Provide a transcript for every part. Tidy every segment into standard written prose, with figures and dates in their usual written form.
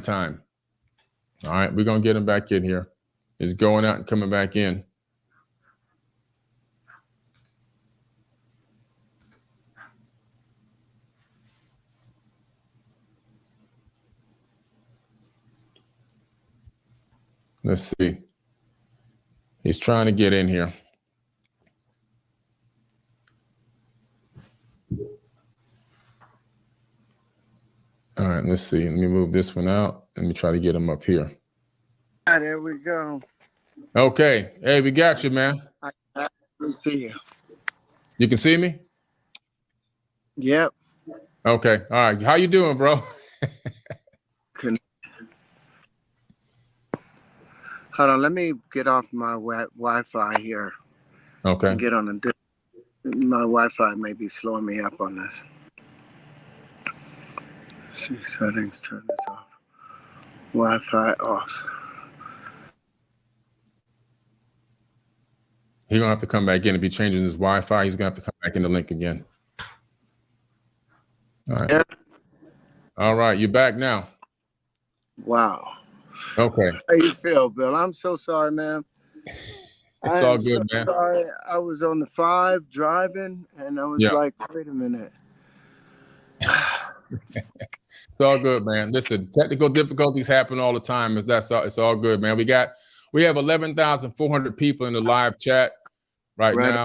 time. All right, we're going to get him back in here. He's going out and coming back in. Let's see. He's trying to get in here. All right, let's see. Let me move this one out. Let me try to get him up here. There we go. Okay. Hey, we got you, man. I can see you. You can see me? Yep. Okay. All right. How you doing, bro? Hold on. Let me get off my Wi-Fi here. Okay. And get on my Wi-Fi may be slowing me up on this. Let's see, settings, turn this off. Wi-Fi off. He's going to have to come back in and be changing his Wi-Fi. He's going to have to come back in the link again. All right. Yeah. All right. You're back now. Wow. Okay. How you feel, Bill? I'm so sorry, man. It's all good, man. Sorry. I was on the 5 driving, and I was like, wait a minute. It's all good, man. Listen, technical difficulties happen all the time. It's all good, man. We have 11,400 people in the live chat right now.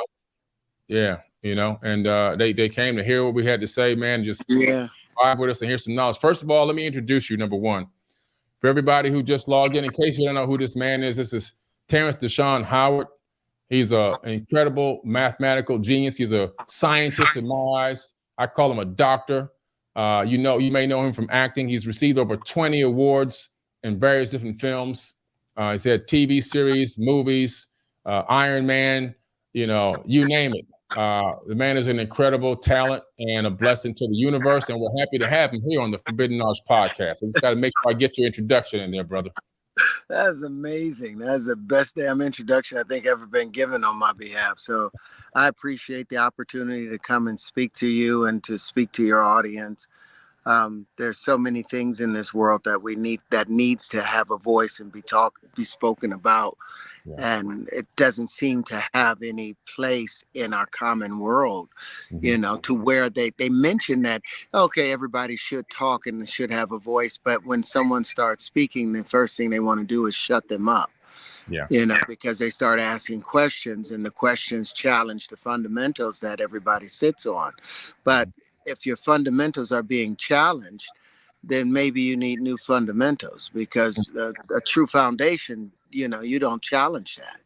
Yeah, you know, and they came to hear what we had to say, man. Just vibe with us and hear some knowledge. First of all, let me introduce you. Number one, for everybody who just logged in case you don't know who this man is, this is Terrace Deshaun Howard. He's an incredible mathematical genius. He's a scientist in my eyes. I call him a doctor. You may know him from acting. He's received over 20 awards in various different films. He's had TV series, movies, Iron Man, you name it. The man is an incredible talent and a blessing to the universe, and we're happy to have him here on the Forbidden Knowledge podcast. I just got to make sure I get your introduction in there, brother. That's amazing. That's the best damn introduction I think ever been given on my behalf. So I appreciate the opportunity to come and speak to you and to speak to your audience. There's so many things in this world that needs to have a voice and be spoken about. Yeah. And it doesn't seem to have any place in our common world, to where they mention that, okay, everybody should talk and should have a voice. But when someone starts speaking, the first thing they want to do is shut them up. Yeah. Because they start asking questions, and the questions challenge the fundamentals that everybody sits on. But if your fundamentals are being challenged, then maybe you need new fundamentals, because a true foundation, you don't challenge that.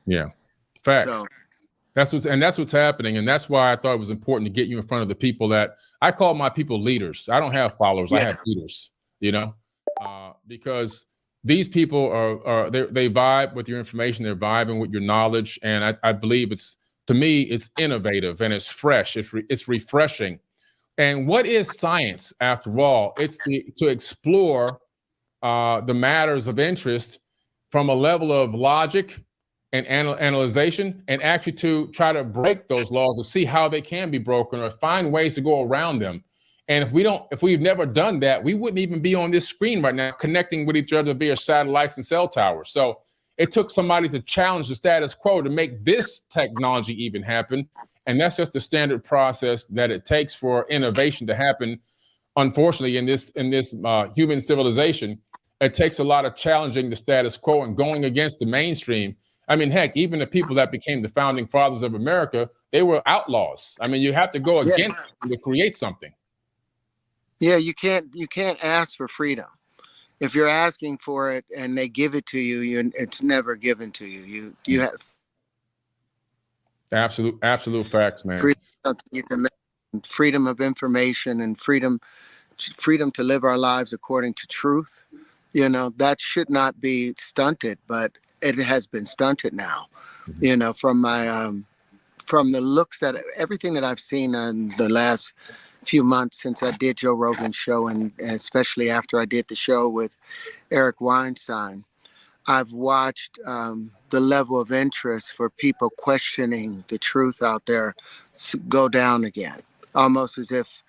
Yeah. Facts. So, that's what's happening. And that's why I thought it was important to get you in front of the people that I call my people leaders. I don't have followers. I have leaders, because these people they vibe with your information. They're vibing with your knowledge. And I believe to me, it's innovative and it's fresh. It's refreshing. And what is science after all? It's to explore the matters of interest from a level of logic and analyzation, and actually to try to break those laws to see how they can be broken or find ways to go around them. And if we've never done that, we wouldn't even be on this screen right now connecting with each other via satellites and cell towers. So it took somebody to challenge the status quo to make this technology even happen. And that's just the standard process that it takes for innovation to happen. Unfortunately, in this human civilization, it takes a lot of challenging the status quo and going against the mainstream. I mean, heck, even the people that became the founding fathers of America, they were outlaws. I mean, you have to go against them to create something. Yeah, you can't ask for freedom. If you're asking for it and they give it to you, it's never given to you. You have absolute facts, man. Freedom of information and freedom to live our lives according to truth. That should not be stunted, but it has been stunted now. From the looks that everything that I've seen in the last few months since I did Joe Rogan's show, and especially after I did the show with Eric Weinstein, I've watched the level of interest for people questioning the truth out there go down again. almost as if,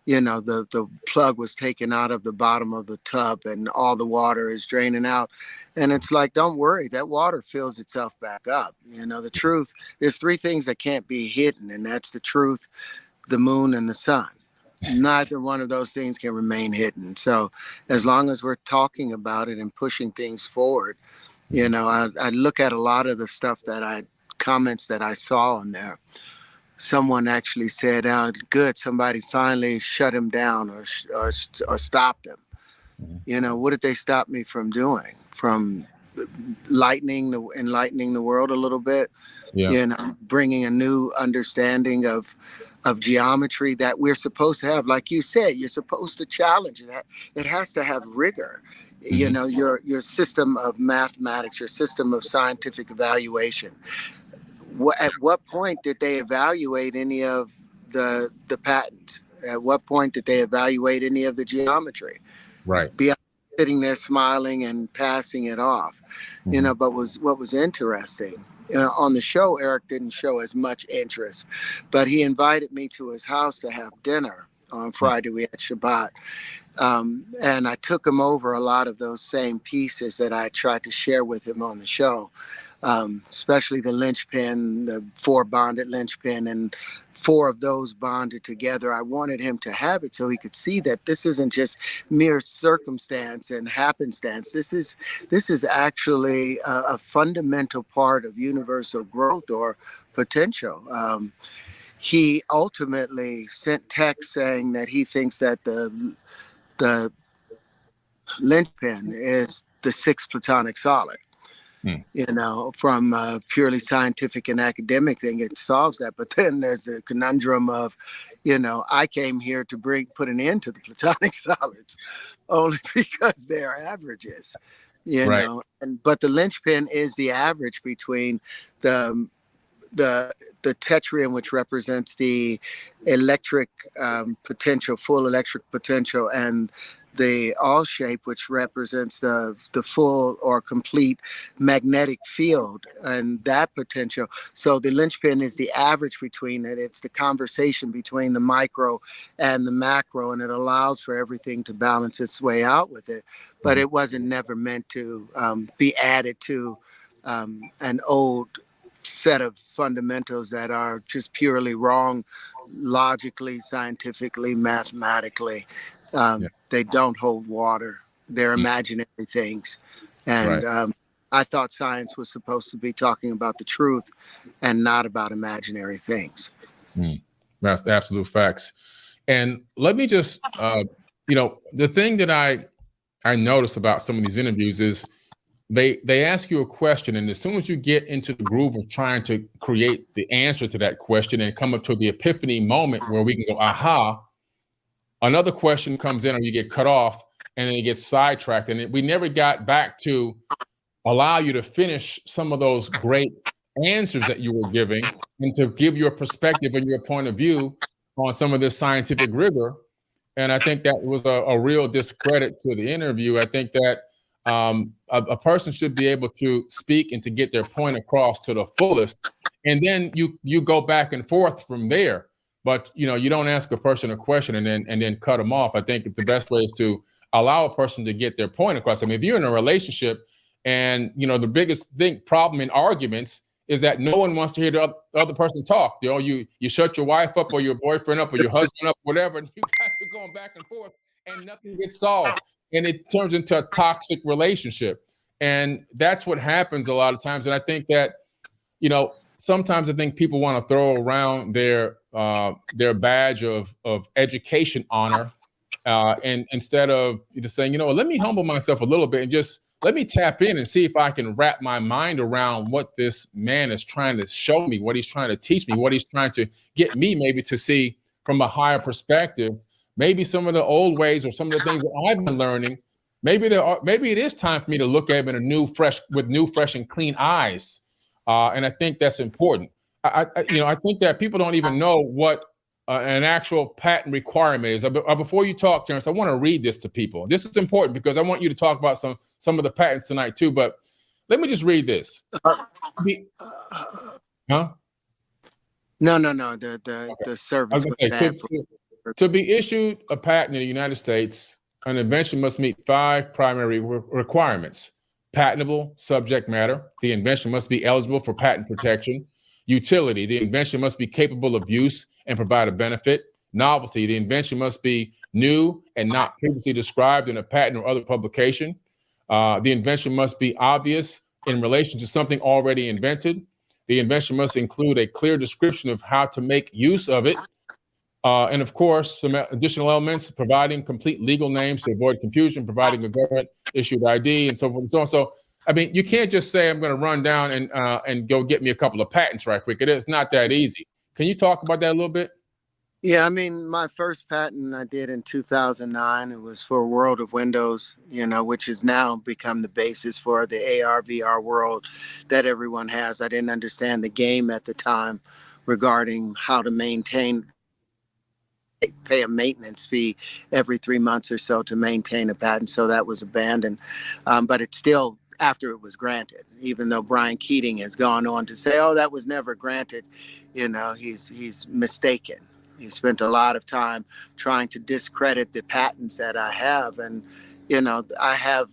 the plug was taken out of the bottom of the tub and all the water is draining out. And it's like, don't worry, that water fills itself back up. The truth, there's three things that can't be hidden, and that's the truth, the moon, and the sun. Neither one of those things can remain hidden. So as long as we're talking about it and pushing things forward, I look at a lot of the stuff comments that I saw on there. Someone actually said, good, somebody finally shut him down or stopped him. What did they stop me from doing? From enlightening the world a little bit, bringing a new understanding of geometry that we're supposed to have. Like you said, you're supposed to challenge it. It has to have rigor. Your system of mathematics, your system of scientific evaluation. At what point did they evaluate any of the patents? At what point did they evaluate any of the geometry? Right. Beyond sitting there smiling and passing it off. But what was interesting, on the show, Eric didn't show as much interest, but he invited me to his house to have dinner on Friday. We had Shabbat. And I took him over a lot of those same pieces that I tried to share with him on the show, especially the linchpin, the 4 bonded linchpin, and 4 of those bonded together. I wanted him to have it so he could see that this isn't just mere circumstance and happenstance. This is actually a fundamental part of universal growth or potential. He ultimately sent text saying that he thinks that the linchpin is the 6th platonic solid. From a purely scientific and academic thing, it solves that. But then there's the conundrum of, I came here to put an end to the platonic solids only because they're averages, Right. but the linchpin is the average between the tetrium, which represents the electric potential, full electric potential, and the all shape, which represents the full or complete magnetic field and that potential. So the linchpin is the average between it. It's the conversation between the micro and the macro, and it allows for everything to balance its way out with it. But it wasn't never meant to be added to an old set of fundamentals that are just purely wrong, logically, scientifically, mathematically. They don't hold water. They're imaginary things. And I thought science was supposed to be talking about the truth and not about imaginary things. That's the absolute facts. And let me just, the thing that I notice about some of these interviews is they ask you a question, and as soon as you get into the groove of trying to create the answer to that question and come up to the epiphany moment where we can go, aha, another question comes in or you get cut off and then it gets sidetracked. And we never got back to allow you to finish some of those great answers that you were giving and to give your perspective and your point of view on some of this scientific rigor. And I think that was a real discredit to the interview. I think that a person should be able to speak and to get their point across to the fullest. And then you go back and forth from there. But, you don't ask a person a question and then cut them off. I think the best way is to allow a person to get their point across. I mean, if you're in a relationship and, the biggest problem in arguments is that no one wants to hear the other person talk. You shut your wife up or your boyfriend up or your husband up, whatever, and you guys are going back and forth and nothing gets solved. And it turns into a toxic relationship. And that's what happens a lot of times. And I think that, sometimes I think people want to throw around their badge of education honor, and instead of just saying, let me humble myself a little bit and just let me tap in and see if I can wrap my mind around what this man is trying to show me, what he's trying to teach me, what he's trying to get me maybe to see from a higher perspective. Maybe some of the old ways or some of the things that I've been learning, maybe it is time for me to look at them in with new, fresh, and clean eyes. And I think that's important. I think that people don't even know what an actual patent requirement is. Before you talk, Terrence, I want to read this to people. This is important because I want you to talk about some of the patents tonight too. But let me just read this. Huh? No. Okay. The I was service going was to say, bad for. to be issued a patent in the United States, an invention must meet 5 primary requirements. Patentable subject matter. The invention must be eligible for patent protection. Utility. The invention must be capable of use and provide a benefit. Novelty. The invention must be new and not previously described in a patent or other publication. The invention must be obvious in relation to something already invented. The invention must include a clear description of how to make use of it. And of course, some additional elements, providing complete legal names to avoid confusion, providing a government issued ID, and so forth and so on. So, I mean, you can't just say, I'm going to run down and go get me a couple of patents right quick. It's not that easy. Can you talk about that a little bit? Yeah, I mean, my first patent I did in 2009. It was for World of Windows, which has now become the basis for the AR VR world that everyone has. I didn't understand the game at the time regarding how to pay a maintenance fee every 3 months or so to maintain a patent. So that was abandoned. But it's still, after it was granted, even though Brian Keating has gone on to say, oh, that was never granted, he's mistaken. He spent a lot of time trying to discredit the patents that I have. And, I have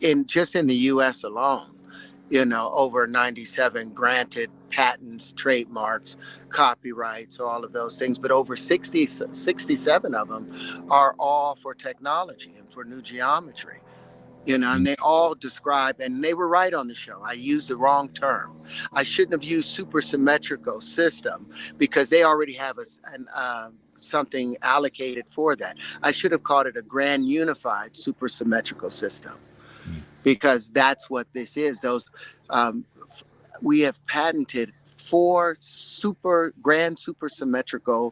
in the US alone, over 97 granted patents, trademarks, copyrights, all of those things. But over 67 of them are all for technology and for new geometry. And they all describe, and they were right on the show. I used the wrong term. I shouldn't have used supersymmetrical system because they already have something allocated for that. I should have called it a grand unified supersymmetrical system, because that's what this is. We have patented 4 grand supersymmetrical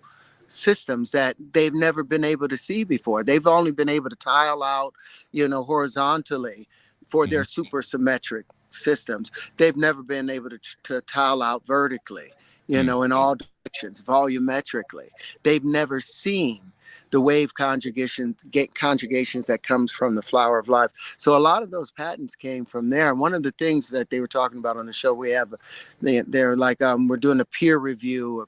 systems that they've never been able to see before. They've only been able to tile out, horizontally for their supersymmetric systems. They've never been able to tile out vertically, in all directions, volumetrically. They've never seen the wave conjugations that comes from the flower of life. So a lot of those patents came from there. And one of the things that they were talking about on the show, they're like, we're doing a peer review.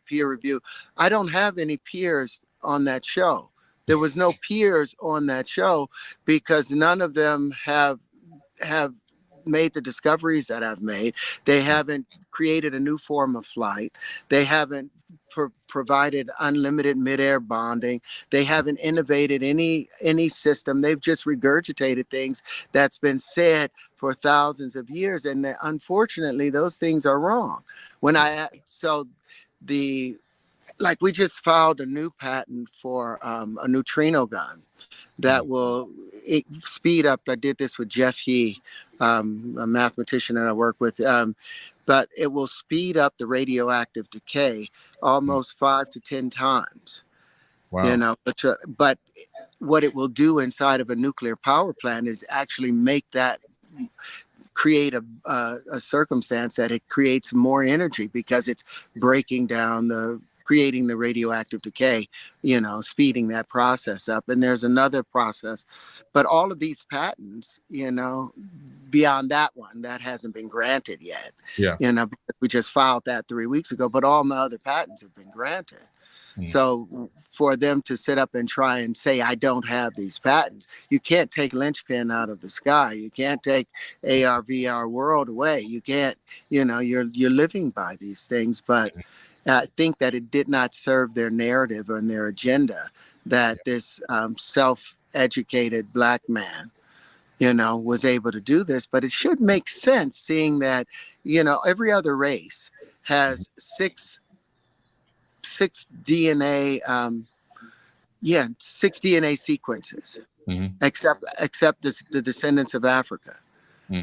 I don't have any peers on that show. There was no peers on that show because none of them have made the discoveries that I've made. They haven't created a new form of flight. They haven't provided unlimited midair bonding. They haven't innovated any system. They've just regurgitated things that's been said for thousands of years, and unfortunately, those things are wrong. We just filed a new patent for a neutrino gun that will speed up. I did this with Jeff Yee, a mathematician that I work with. But it will speed up the radioactive decay almost 5 to 10 times. Wow. But what it will do inside of a nuclear power plant is actually create a circumstance that it creates more energy because it's breaking down creating the radioactive decay, speeding that process up. And there's another process, but all of these patents, beyond that one, that hasn't been granted yet. Yeah. We just filed that 3 weeks ago, but all my other patents have been granted. So for them to sit up and try and say, I don't have these patents, you can't take linchpin out of the sky. You can't take AR, VR world away. You can't, you're living by these things, but I think that it did not serve their narrative and their agenda that this self-educated Black man, was able to do this. But it should make sense seeing that, every other race has six DNA, 6 DNA sequences, except the descendants of Africa.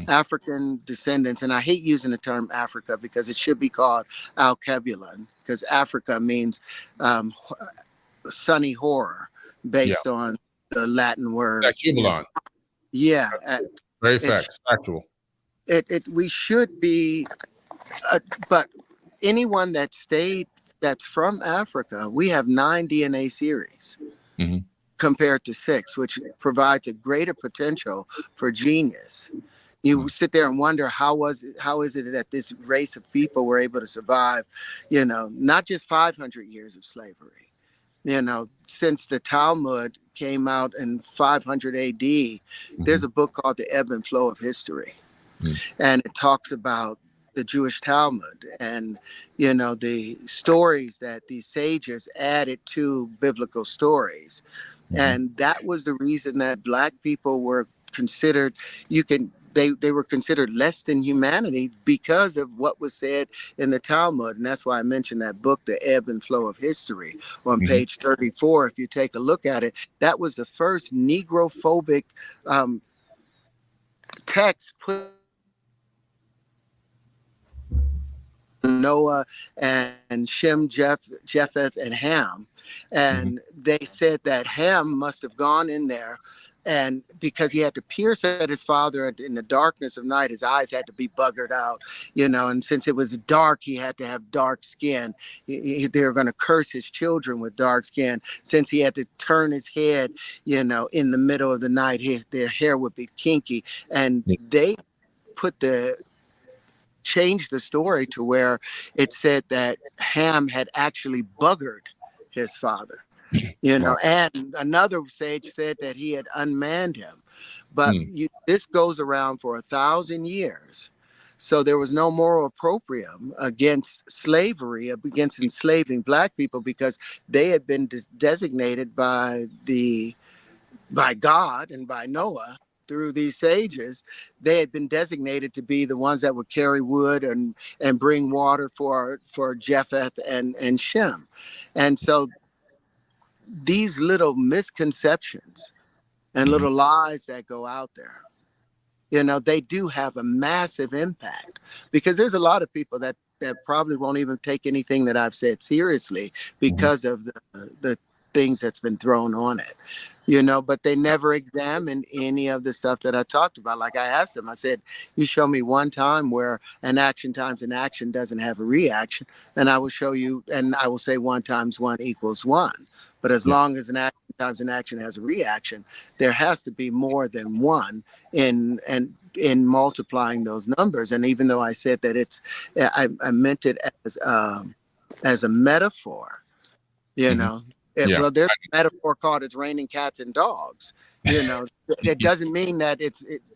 African descendants, and I hate using the term Africa because it should be called Alkebulon, because Africa means sunny horror based on the Latin word. Alkebulon. Yeah. Very factual. We should be, but anyone that's from Africa, we have 9 DNA series compared to 6, which provides a greater potential for genius. You sit there and wonder how is it that this race of people were able to survive, not just 500 years of slavery. Since the Talmud came out in 500 AD, there's a book called The Ebb and Flow of History. And it talks about the Jewish Talmud and, the stories that these sages added to biblical stories. And that was the reason that Black people were considered, they were considered less than humanity because of what was said in the Talmud. And that's why I mentioned that book, The Ebb and Flow of History, on page 34. If you take a look at it, that was the first Negrophobic text put Noah and Shem, Japheth, and Ham. And they said that Ham must have gone in there, and because he had to pierce at his father in the darkness of night, his eyes had to be buggered out, and since it was dark, he had to have dark skin. They were going to curse his children with dark skin. Since he had to turn his head, in the middle of the night, their hair would be kinky. And they changed the story to where it said that Ham had actually buggered his father. And another sage said that he had unmanned him. But this goes around for 1,000 years. So there was no moral opprobrium against slavery, against enslaving Black people, because they had been designated by God and by Noah through these sages. They had been designated to be the ones that would carry wood and bring water for Japheth and Shem. And so these little misconceptions and little lies that go out there, they do have a massive impact, because there's a lot of people that probably won't even take anything that I've said seriously because of the things that's been thrown on it, but they never examine any of the stuff that I talked about. Like I asked them, I said, you show me one time where an action times an action doesn't have a reaction, and I will show you, and I will say 1 × 1 = 1. But as long as an action times an action has a reaction, there has to be more than one in multiplying those numbers. And even though I said that I meant it as a metaphor, well, there's a metaphor called "It's raining cats and dogs." It doesn't mean that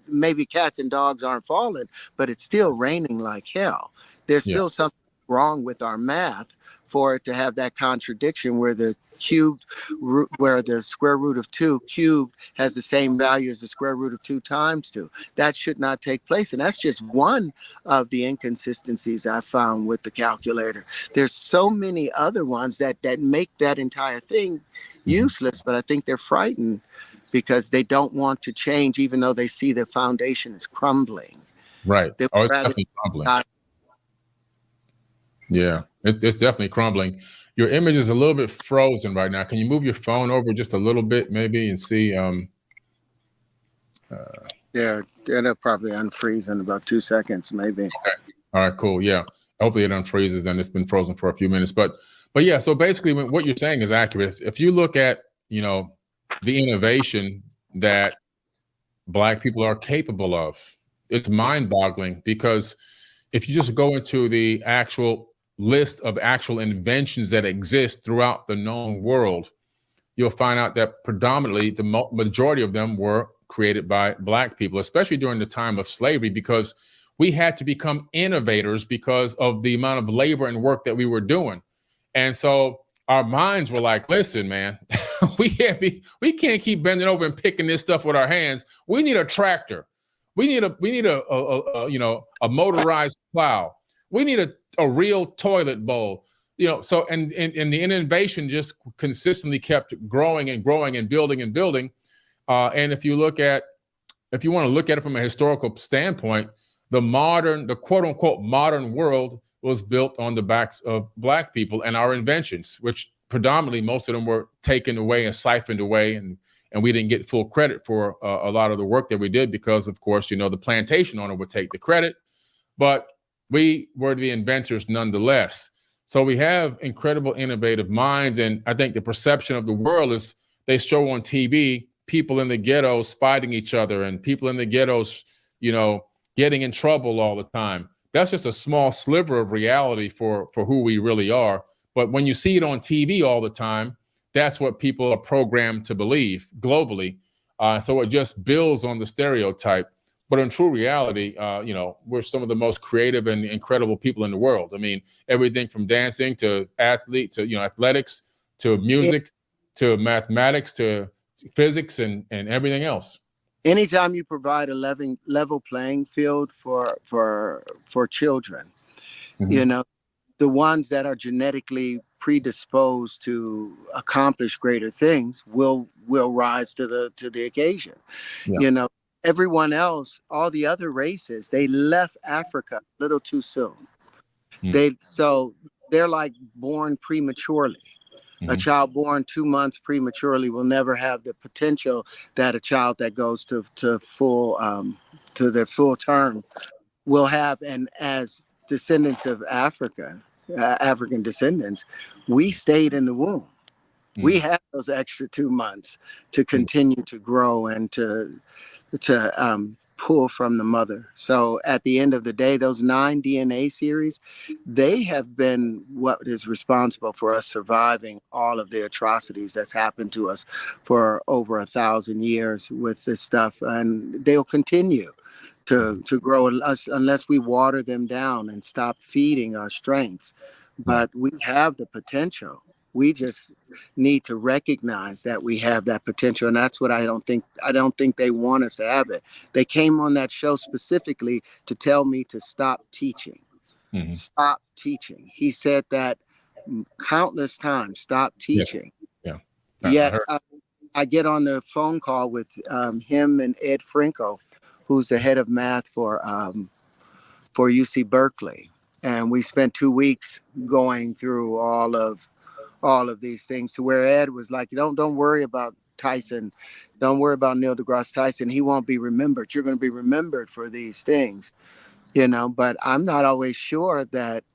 maybe cats and dogs aren't falling, but it's still raining like hell. There's still something wrong with our math for it to have that contradiction where the square root of 2 cubed has the same value as the square root of 2 × 2. That should not take place. And that's just one of the inconsistencies I found with the calculator. There's so many other ones that make that entire thing useless, but I think they're frightened because they don't want to change, even though they see the foundation is crumbling. Right. It's definitely crumbling. Yeah, it's definitely crumbling. Your image is a little bit frozen right now. Can you move your phone over just a little bit, maybe, and see? They'll probably unfreeze in about 2 seconds, maybe. Okay. All right. Cool. Yeah. Hopefully it unfreezes, and it's been frozen for a few minutes. But yeah. So basically, what you're saying is accurate. If you look at the innovation that Black people are capable of, it's mind-boggling, because if you just go into the actual list of actual inventions that exist throughout the known world, you'll find out that predominantly the majority of them were created by Black people, especially during the time of slavery, because we had to become innovators because of the amount of labor and work that we were doing. And so our minds were like, listen, man, we can't keep bending over and picking this stuff with our hands. We need a tractor. We need a motorized plow. We need a real toilet bowl. So and the innovation just consistently kept growing and growing and building and building. And if you want to look at it from a historical standpoint, the quote unquote modern world was built on the backs of Black people and our inventions, which predominantly most of them were taken away and siphoned away, and we didn't get full credit for a lot of the work that we did, because of course, the plantation owner would take the credit, but we were the inventors nonetheless. So we have incredible innovative minds. And I think the perception of the world is they show on TV people in the ghettos fighting each other, and people in the ghettos, getting in trouble all the time. That's just a small sliver of reality for who we really are. But when you see it on TV all the time, that's what people are programmed to believe globally. So it just builds on the stereotype. But in true reality, we're some of the most creative and incredible people in the world. I mean, everything from dancing to athletics, to music, to mathematics, to physics, and everything else. Anytime you provide a level playing field for children, Mm-hmm. The ones that are genetically predisposed to accomplish greater things will rise to the occasion. Yeah. Everyone else, all the other races, they left Africa a little too soon. So they're like born prematurely. A child born 2 months prematurely will never have the potential that a child that goes to full to their full term will have. And as descendants of Africa, African descendants, we stayed in the womb. We had those extra 2 months to continue to grow and to pull from the mother. So at the end of the day, those 9 DNA series, they have been what is responsible for us surviving all of the atrocities that's happened to us for over 1,000 years with this stuff. And they'll continue to grow unless we water them down and stop feeding our strengths. But we have the potential. We just need to recognize that we have that potential. And that's what I don't think they want us to have it. They came on that show specifically to tell me to stop teaching. Stop teaching. He said that countless times, stop teaching. Yes. Yeah. Yet I get on the phone call with him and Ed Franco, who's the head of math for UC Berkeley. And we spent 2 weeks going through all of these things, to where Ed was like, don't worry about Tyson. Don't worry about Neil deGrasse Tyson. He won't be remembered. You're going to be remembered for these things, but I'm not always sure that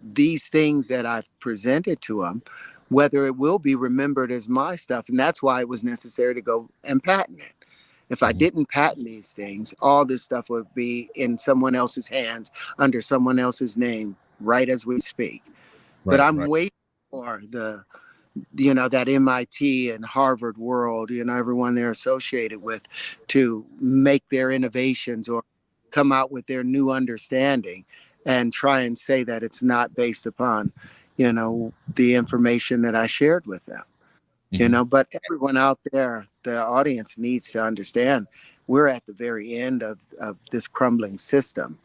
these things that I've presented to him, whether it will be remembered as my stuff. And that's why it was necessary to go and patent it. If I didn't patent these things, all this stuff would be in someone else's hands under someone else's name right as we speak. But I'm waiting for that MIT and Harvard world, everyone they're associated with, to make their innovations or come out with their new understanding and try and say that it's not based upon, the information that I shared with them. But everyone out there, the audience needs to understand we're at the very end of this crumbling system,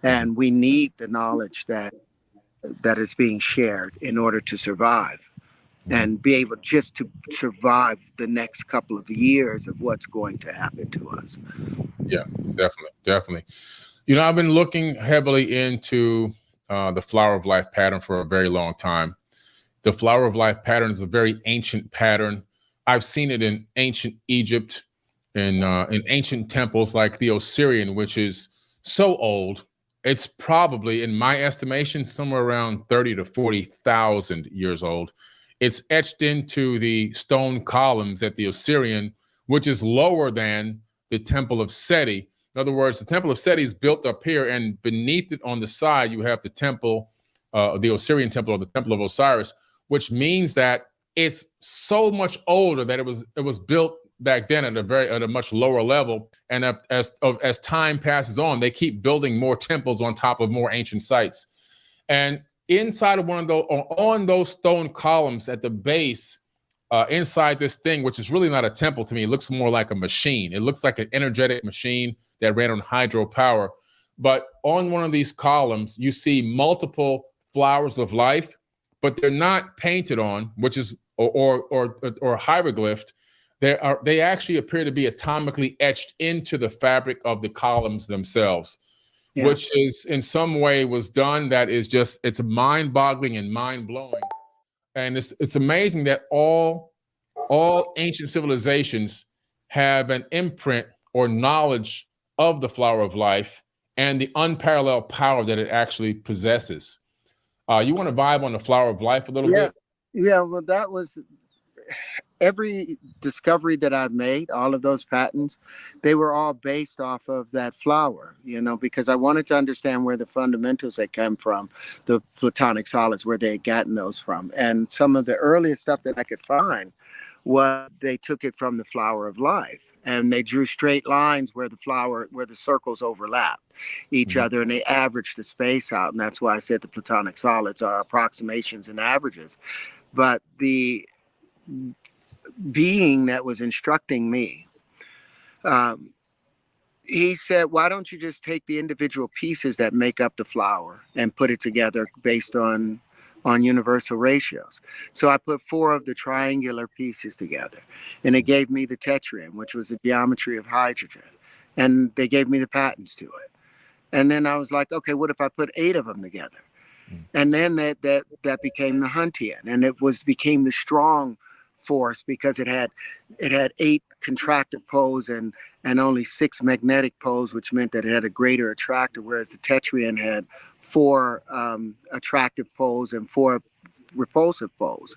and we need the knowledge that is being shared in order to survive and be able just to survive the next couple of years of what's going to happen to us. Yeah, definitely. I've been looking heavily into the Flower of Life pattern for a very long time. The Flower of Life pattern is a very ancient pattern. I've seen it in ancient Egypt, in ancient temples like the Osirian, which is so old. It's probably, in my estimation, somewhere around 30 to 40,000 years old. It's etched into the stone columns at the Osirian, which is lower than the Temple of Seti. In other words, the Temple of Seti is built up here, and beneath it on the side, you have the temple, the Osirian temple, or the Temple of Osiris, which means that it's so much older that it was built back then at a much lower level. And as time passes on, they keep building more temples on top of more ancient sites. And inside of one of those, on those stone columns at the base, inside this thing, which is really not a temple to me, it looks more like a machine. It looks like an energetic machine that ran on hydropower. But on one of these columns, you see multiple flowers of life, but they're not painted on, which is or hieroglyphed. They actually appear to be atomically etched into the fabric of the columns themselves, which is in some way was done. That is just, it's mind-boggling and mind-blowing. And it's amazing that all ancient civilizations have an imprint or knowledge of the flower of life and the unparalleled power that it actually possesses. You want to vibe on the flower of life a little bit? Yeah, well, that was every discovery that I've made, all of those patents, they were all based off of that flower, because I wanted to understand where the fundamentals had come from, the platonic solids, where they had gotten those from. And some of the earliest stuff that I could find was they took it from the flower of life, and they drew straight lines where the circles overlapped each other, and they averaged the space out. And that's why I said the platonic solids are approximations and averages. But the being that was instructing me, um, he said, why don't you just take the individual pieces that make up the flower and put it together based on universal ratios? So I put 4 of the triangular pieces together, and it gave me the tetrahedron, which was the geometry of hydrogen, and they gave me the patents to it. And then I was like, okay, what if I put 8 of them together? And then that became the Huntian, and became the strong force, because it had 8 contractive poles and only 6 magnetic poles, which meant that it had a greater attractor, whereas the tetrahedron had 4 attractive poles and 4 repulsive poles.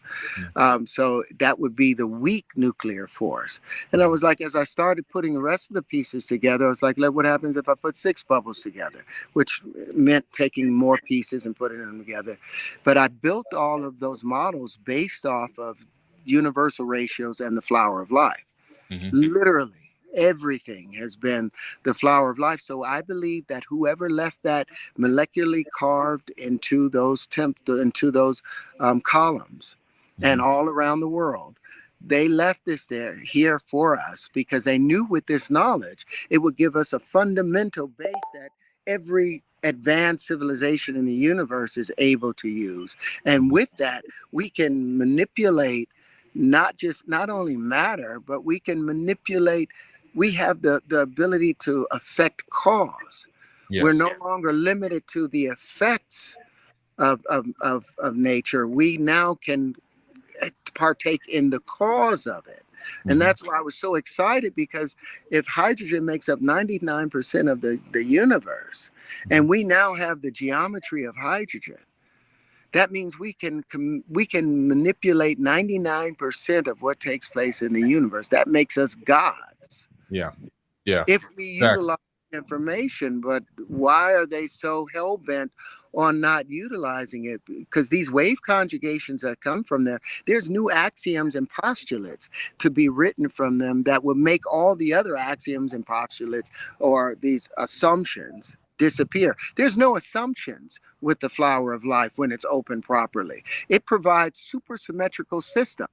So that would be the weak nuclear force. And I was like, as I started putting the rest of the pieces together, I was like, what happens if I put 6 bubbles together, which meant taking more pieces and putting them together. But I built all of those models based off of universal ratios and the flower of life. Literally everything has been the flower of life. So I believe that whoever left that molecularly carved into those columns and all around the world, they left this here for us, because they knew with this knowledge it would give us a fundamental base that every advanced civilization in the universe is able to use. And with that, we can manipulate not only matter, but we can manipulate. We have the ability to affect cause. Yes. We're no longer limited to the effects of nature. We now can partake in the cause of it. And that's why I was so excited, because if hydrogen makes up 99% of the universe, and we now have the geometry of hydrogen, that means we can manipulate 99% of what takes place in the universe. That makes us gods. Yeah. If we utilize information, but why are they so hell-bent on not utilizing it? Because these wave conjugations that come from there's new axioms and postulates to be written from them that will make all the other axioms and postulates, or these assumptions, disappear. There's no assumptions with the flower of life when it's open properly. It provides supersymmetrical system.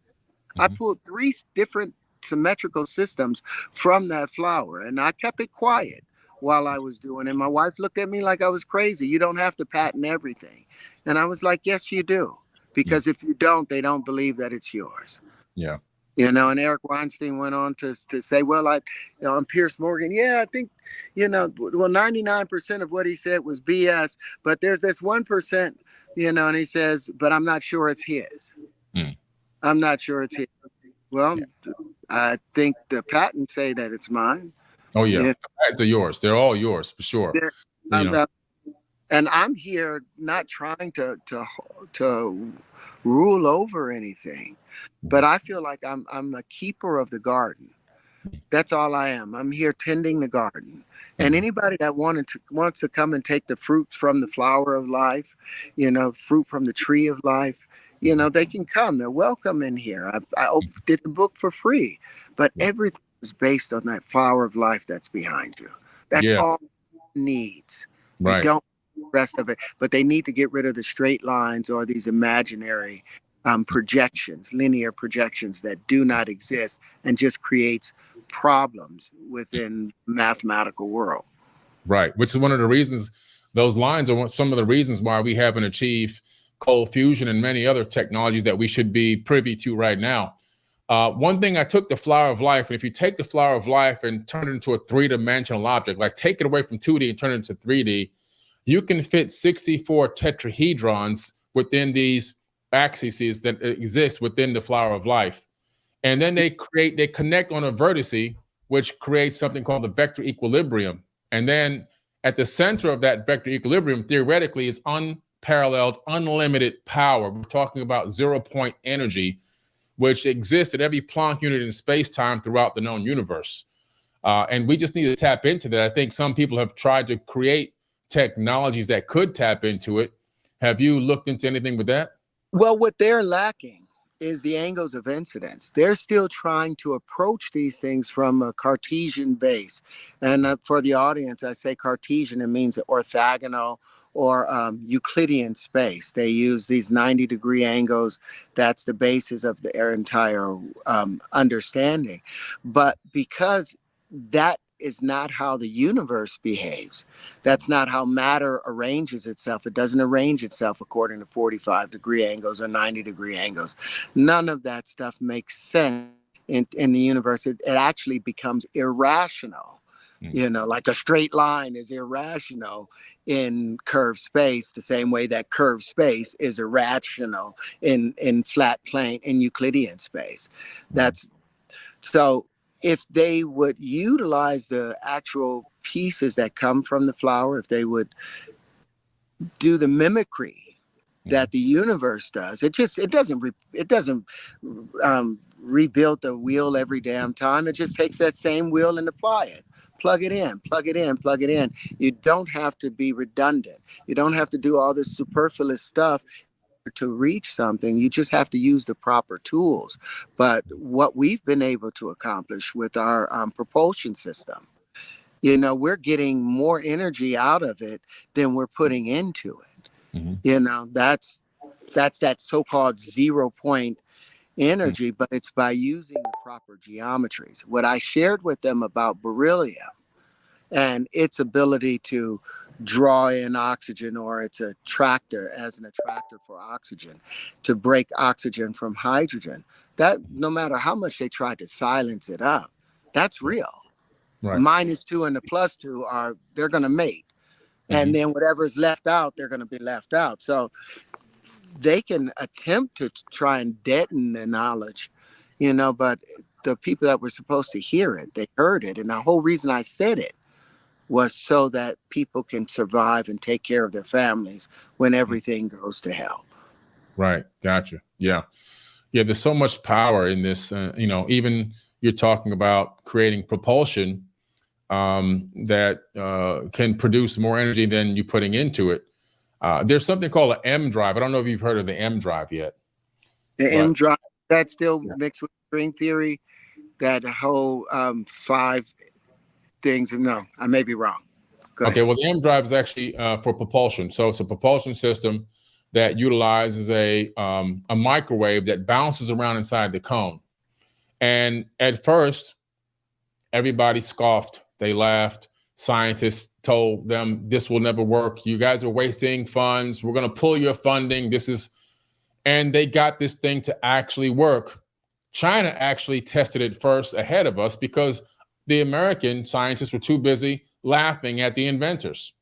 I pulled 3 different symmetrical systems from that flower, and I kept it quiet while I was doing it. My wife looked at me like I was crazy. You don't have to patent everything. And I was like, yes, you do. Because if you don't, they don't believe that it's yours. Yeah. And Eric Weinstein went on to say, well, I'm Pierce Morgan. Yeah, I think, 99% of what he said was BS, but there's this 1%, and he says, but I'm not sure it's his. I'm not sure it's his. Well, I think the patents say that it's mine. Oh, yeah. The patents are yours. They're all yours, for sure. And I'm here not trying to rule over anything, but I feel like I'm a keeper of the garden. That's all I am. I'm here tending the garden. And anybody that wants to come and take the fruits from the flower of life, fruit from the tree of life, they can come. They're welcome in here. I did the book for free, but everything is based on that flower of life that's behind you. That's all it needs. Right. They don't need the rest of it, but they need to get rid of the straight lines or these imaginary projections, linear projections that do not exist, and just creates problems within the mathematical world. Right, which is one of the reasons, those lines are some of the reasons why we haven't achieved cold fusion and many other technologies that we should be privy to right now. One thing, I took the flower of life, and if you take the flower of life and turn it into a 3-dimensional object, like take it away from 2D and turn it into 3D, you can fit 64 tetrahedrons within these axes that exist within the flower of life. And then they connect on a vertice, which creates something called the vector equilibrium. And then at the center of that vector equilibrium, theoretically, is unparalleled, unlimited power. We're talking about 0-point energy, which exists at every Planck unit in space-time throughout the known universe. And we just need to tap into that. I think some people have tried to create technologies that could tap into it. Have you looked into anything with that? Well, what they're lacking is the angles of incidence. They're still trying to approach these things from a Cartesian base. And for the audience, I say Cartesian, it means orthogonal or Euclidean space. They use these 90-degree angles. That's the basis of their entire understanding. But because that is not how the universe behaves. That's not how matter arranges itself. It doesn't arrange itself according to 45-degree angles or 90-degree angles. None of that stuff makes sense in the universe. It actually becomes irrational. You know, like a straight line is irrational in curved space, the same way that curved space is irrational in flat plane, in Euclidean space. That's so. If they would utilize the actual pieces that come from the flower, if they would do the mimicry that the universe does, it doesn't rebuild the wheel every damn time. It just takes that same wheel and apply it. Plug it in, plug it in, plug it in. You don't have to be redundant. You don't have to do all this superfluous stuff to reach something. You just have to use the proper tools. But what we've been able to accomplish with our propulsion system, you know, we're getting more energy out of it than we're putting into it. You know, that's that so-called 0 point energy, but it's by using the proper geometries. What I shared with them about beryllium and its ability to draw in oxygen, or it's an attractor for oxygen, to break oxygen from hydrogen, that no matter how much they try to silence it up, that's real. Right. -2 and the +2 they're going to mate. And then whatever's left out, they're going to be left out. So they can attempt to try and deaden the knowledge, you know, but the people that were supposed to hear it, they heard it. And the whole reason I said it was so that people can survive and take care of their families when everything goes to hell. Right. Gotcha. Yeah. Yeah. There's so much power in this. You know, even you're talking about creating propulsion that can produce more energy than you're putting into it. There's something called an M drive. I don't know if you've heard of the M drive yet. M drive, that's still mixed with string theory, that whole 5 things. No, I may be wrong. Okay, well, the M drive is actually for propulsion. So it's a propulsion system that utilizes a microwave that bounces around inside the cone. And at first, everybody scoffed. They laughed. Scientists told them, this will never work. You guys are wasting funds. We're going to pull your funding. And they got this thing to actually work. China actually tested it first ahead of us because the American scientists were too busy laughing at the inventors.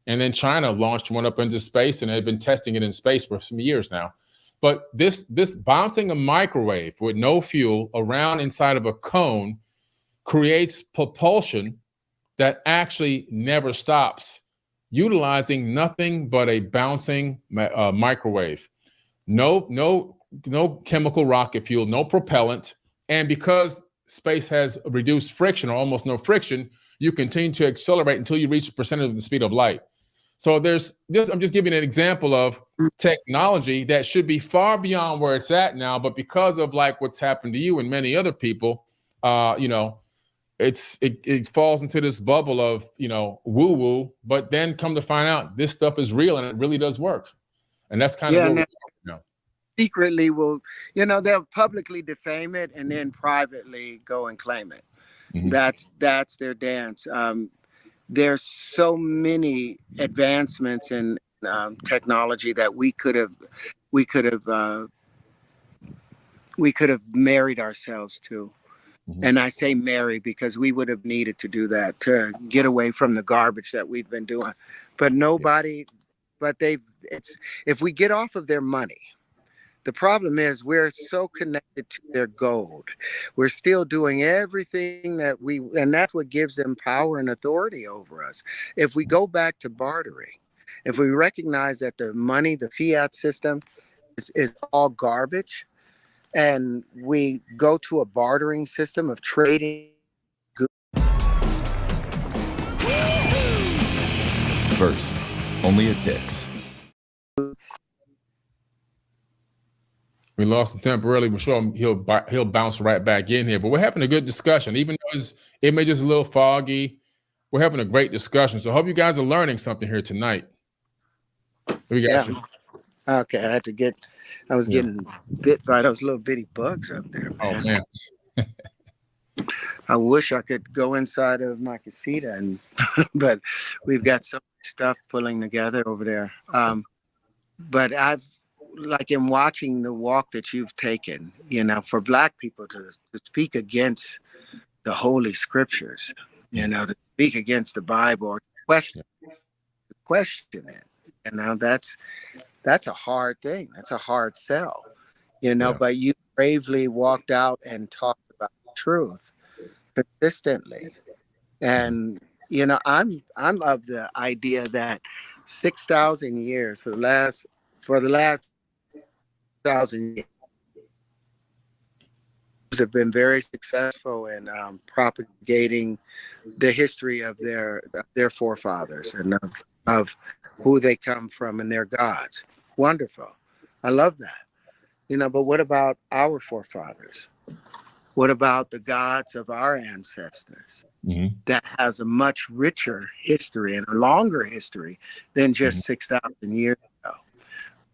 And then China launched one up into space, and they've been testing it in space for some years now. But this bouncing a microwave with no fuel around inside of a cone creates propulsion that actually never stops, utilizing nothing but a bouncing microwave. No chemical rocket fuel, no propellant. And because space has reduced friction or almost no friction, you continue to accelerate until you reach a percentage of the speed of light. So there's this, I'm just giving an example of technology that should be far beyond where it's at now, but because of like what's happened to you and many other people, you know, it falls into this bubble of, you know, woo-woo, but then come to find out this stuff is real and it really does work. And that's kind of what secretly will, you know, they'll publicly defame it and then privately go and claim it. That's their dance. There's so many advancements in technology that we could have married ourselves to. And I say marry because we would have needed to do that to get away from the garbage that we've been doing. But nobody, if we get off of their money, the problem is we're so connected to their gold. We're still doing everything and that's what gives them power and authority over us. If we go back to bartering, if we recognize that the money, the fiat system is all garbage, and we go to a bartering system of trading goods. First, only at Dick's. We lost him temporarily. We're sure he'll bounce right back in here. But we're having a good discussion, even though it may just a little foggy. We're having a great discussion. So I hope you guys are learning something here tonight. We got you. Okay, I was getting bit by those little bitty bugs up there, man. Oh man. I wish I could go inside of my casita, but we've got so much stuff pulling together over there. But in watching the walk that you've taken, for Black people to speak against the Holy Scriptures, to speak against the Bible, or question it, that's a hard thing. That's a hard sell, but you bravely walked out and talked about truth consistently. And, I'm of the idea that 6,000 years for the last 1,000 years have been very successful in propagating the history of their forefathers and of who they come from and their gods. Wonderful. I love that. But what about our forefathers? What about the gods of our ancestors that has a much richer history and a longer history than just 6,000 years ago?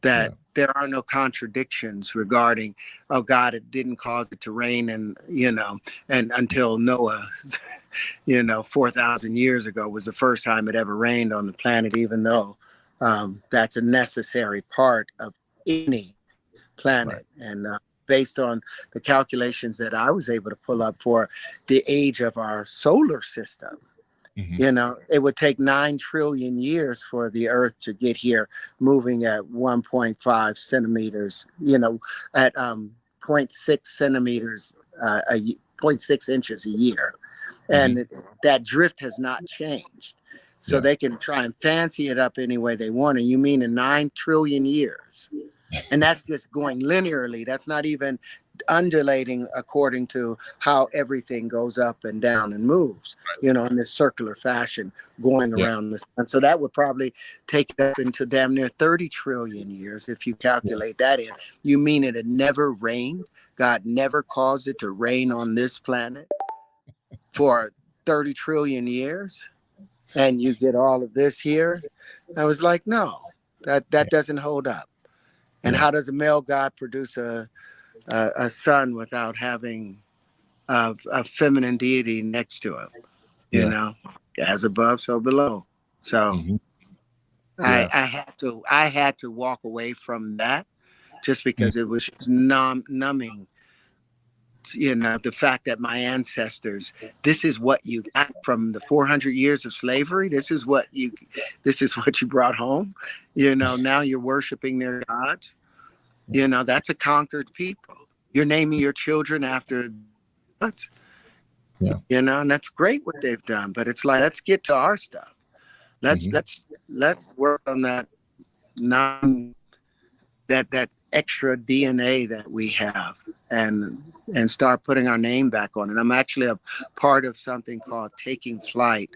That there are no contradictions regarding, oh God, it didn't cause it to rain, and until Noah, 4,000 years ago was the first time it ever rained on the planet, even though that's a necessary part of any planet. Right. And based on the calculations that I was able to pull up for the age of our solar system, it would take 9 trillion years for the Earth to get here, moving at 1.5 centimeters, at 0.6 centimeters, 0.6 inches a year. And that drift has not changed. So they can try and fancy it up any way they want. And you mean in 9 trillion years? And that's just going linearly. That's not even undulating according to how everything goes up and down and moves, in this circular fashion going around the sun. So that would probably take it up into damn near 30 trillion years if you calculate that in. You mean it had never rained? God never caused it to rain on this planet for 30 trillion years? And you get all of this here? I was like, no, that doesn't hold up. And how does a male God produce a son without having a feminine deity next to him? As above, so below. So I had to walk away from that just because it was just numbing. The fact that my ancestors, this is what you got from the 400 years of slavery. This is what you brought home. Now you're worshiping their gods. That's a conquered people. You're naming your children after what? And that's great what they've done. But it's like, let's get to our stuff. Let's work on that that extra DNA that we have and start putting our name back on it. I'm actually a part of something called Taking Flight,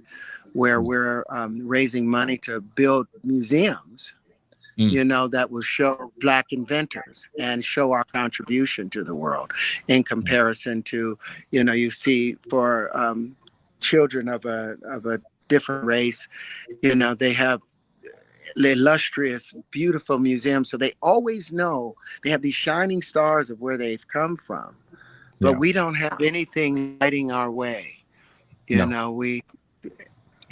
where we're raising money to build museums, that will show Black inventors and show our contribution to the world in comparison to, you see for children of a different race, they have illustrious, beautiful museums. So they always know they have these shining stars of where they've come from, but we don't have anything lighting our way.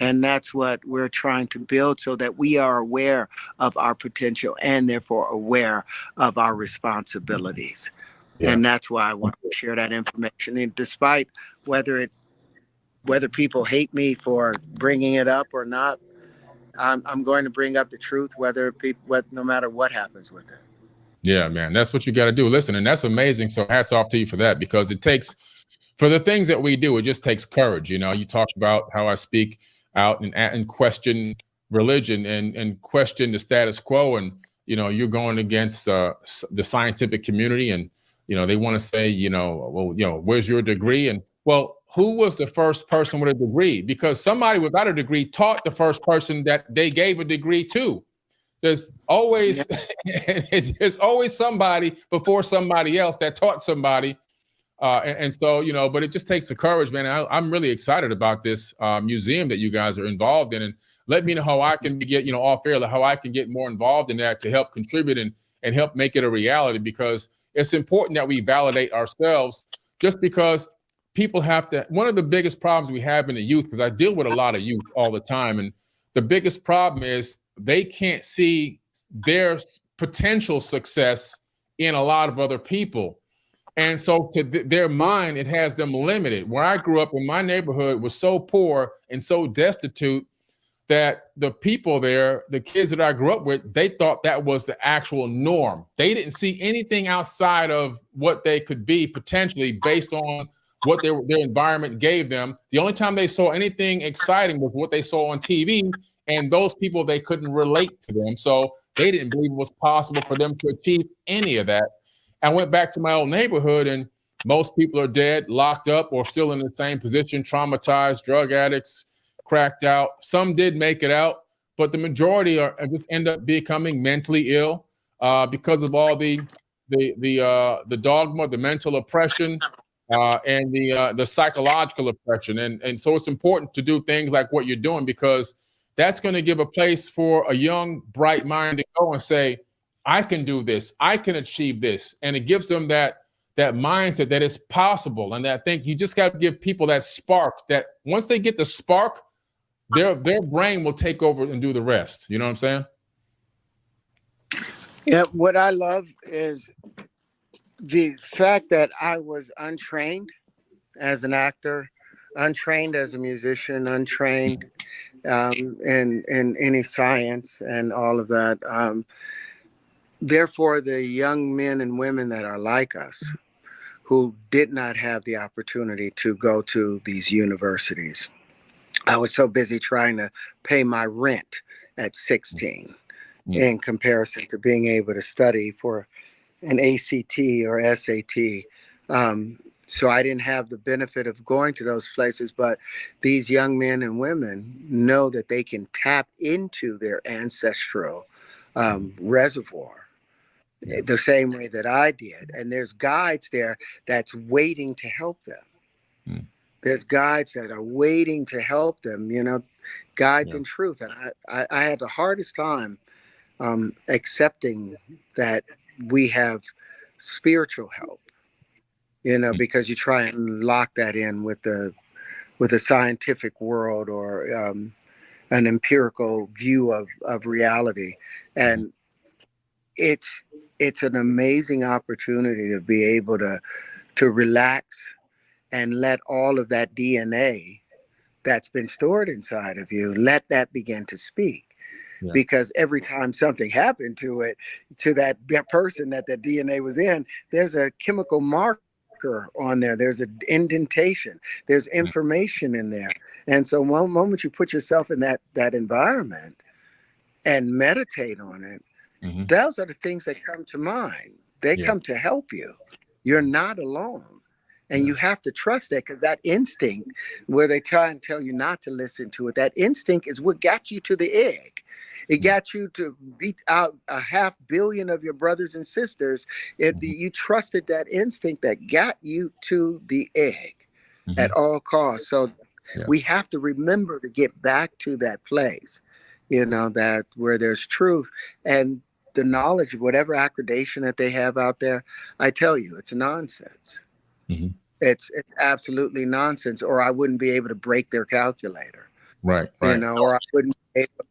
And that's what we're trying to build so that we are aware of our potential and therefore aware of our responsibilities. And that's why I want to share that information. And despite whether people hate me for bringing it up or not, I'm going to bring up the truth, no matter what happens with it. Yeah, man, that's what you got to do. Listen, and that's amazing. So hats off to you for that, because it takes, for the things that we do, it just takes courage. You talked about how I speak out and question religion and question the status quo, and you're going against the scientific community, and They want to say, well, where's your degree? And well, who was the first person with a degree? Because somebody without a degree taught the first person that they gave a degree to. There's always there's always somebody before somebody else that taught somebody. And so, but it just takes the courage, man. I'm really excited about this museum that you guys are involved in. And let me know how I can get, off air, how I can get more involved in that to help contribute and help make it a reality, because it's important that we validate ourselves, just because people have to. One of the biggest problems we have in the youth, because I deal with a lot of youth all the time, and the biggest problem is they can't see their potential success in a lot of other people. And so to their mind, it has them limited. Where I grew up in, my neighborhood was so poor and so destitute that the people there, the kids that I grew up with, they thought that was the actual norm. They didn't see anything outside of what they could be potentially based on what their environment gave them. The only time they saw anything exciting was what they saw on TV, and those people, they couldn't relate to them. So they didn't believe it was possible for them to achieve any of that. I went back to my old neighborhood, and most people are dead, locked up, or still in the same position, traumatized, drug addicts, cracked out. Some did make it out, but the majority just end up becoming mentally ill because of all the dogma, the mental oppression, and the psychological oppression. And so it's important to do things like what you're doing, because that's going to give a place for a young, bright mind to go and say, I can do this. I can achieve this. And it gives them that mindset that it's possible. And that I think you just got to give people that spark, that once they get the spark, their brain will take over and do the rest. You know what I'm saying? Yeah. What I love is the fact that I was untrained as an actor, untrained as a musician, untrained in any science and all of that. Therefore, the young men and women that are like us, who did not have the opportunity to go to these universities, I was so busy trying to pay my rent at 16 in comparison to being able to study for an ACT or SAT. So I didn't have the benefit of going to those places, but these young men and women know that they can tap into their ancestral reservoir the same way that I did. And there's guides there that's waiting to help them. There's guides that are waiting to help them, guides in truth. And I had the hardest time accepting that we have spiritual help, because you try and lock that in with the scientific world or an empirical view of reality. And it's an amazing opportunity to be able to relax and let all of that DNA that's been stored inside of you, let that begin to speak. Yeah. Because every time something happened to that person that DNA was in, there's a chemical marker on there. There's an indentation. There's information in there. And so one moment you put yourself in that environment and meditate on it, those are the things that come to mind. They come to help you. You're not alone. And you have to trust that, because that instinct, where they try and tell you not to listen to it, that instinct is what got you to the egg. It got you to beat out 500 million of your brothers and sisters. You trusted that instinct that got you to the egg at all costs. So we have to remember to get back to that place, that where there's truth. And the knowledge of whatever accreditation that they have out there, I tell you, it's nonsense. It's absolutely nonsense, or I wouldn't be able to break their calculator. Right. Or I wouldn't be able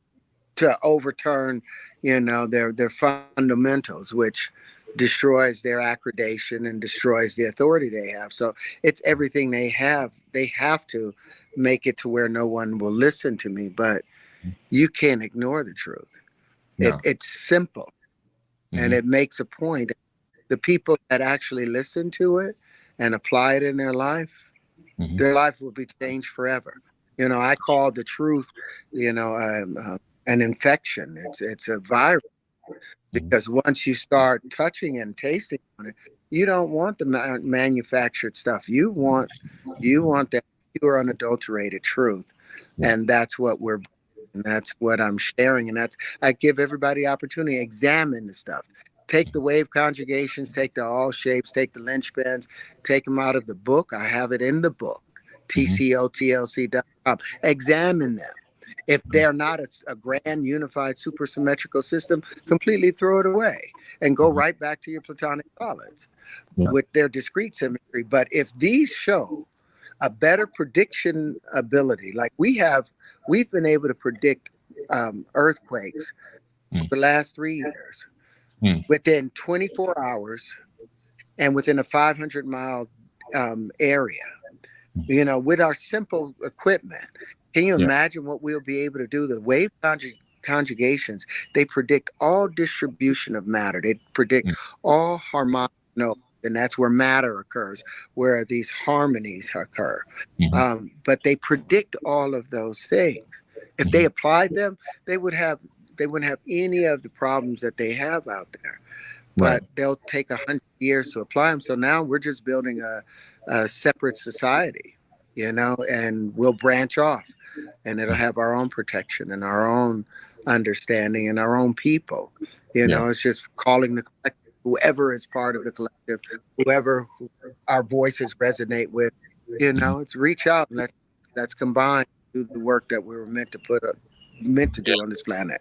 to overturn, their fundamentals, which destroys their accreditation and destroys the authority they have. So it's everything they have. They have to make it to where no one will listen to me, but you can't ignore the truth. No. It's simple, and it makes a point. The people that actually listen to it and apply it in their life will be changed forever. I call the truth, an infection. It's a virus, because once you start touching and tasting on it, You don't want the manufactured stuff. You want that pure, unadulterated truth, and that's what we're. And that's what I'm sharing, and that's I give everybody opportunity to examine the stuff. Take the wave conjugations, take the all shapes, take the linchpins, take them out of the book. I have it in the book, tcotlc.com. Examine them. If they're not a grand unified supersymmetrical system, completely throw it away and go right back to your platonic solids with their discrete symmetry. But if these show a better prediction ability, like we've been able to predict earthquakes for the last 3 years within 24 hours and within a 500-mile area, with our simple equipment. Can you imagine what we'll be able to do? The wave conjugations, they predict all distribution of matter. They predict all harmonic nodes, and that's where matter occurs, where these harmonies occur. But they predict all of those things. If they applied them, they wouldn't have any of the problems that they have out there. But they'll take 100 years to apply them. So now we're just building a separate society, and we'll branch off, and it'll have our own protection and our own understanding and our own people. It's just calling the collective, whoever is part of the collective, whoever our voices resonate with, it's reach out and let's combine, do the work that we were meant to do on this planet.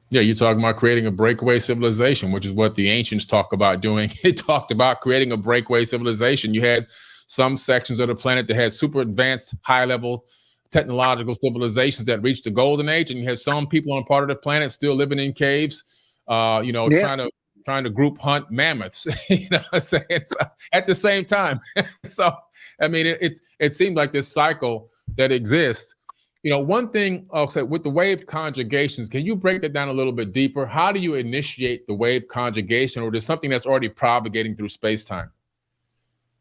Yeah, you're talking about creating a breakaway civilization, which is what the ancients talk about doing. They talked about creating a breakaway civilization. You had some sections of the planet that had super advanced, high-level technological civilizations that reached the golden age, and you had some people on a part of the planet still living in caves, trying to group hunt mammoths, so, at the same time. So, I mean, it seemed like this cycle that exists. One thing I'll say with the wave conjugations, can you break that down a little bit deeper? How do you initiate the wave conjugation, or is something that's already propagating through space-time?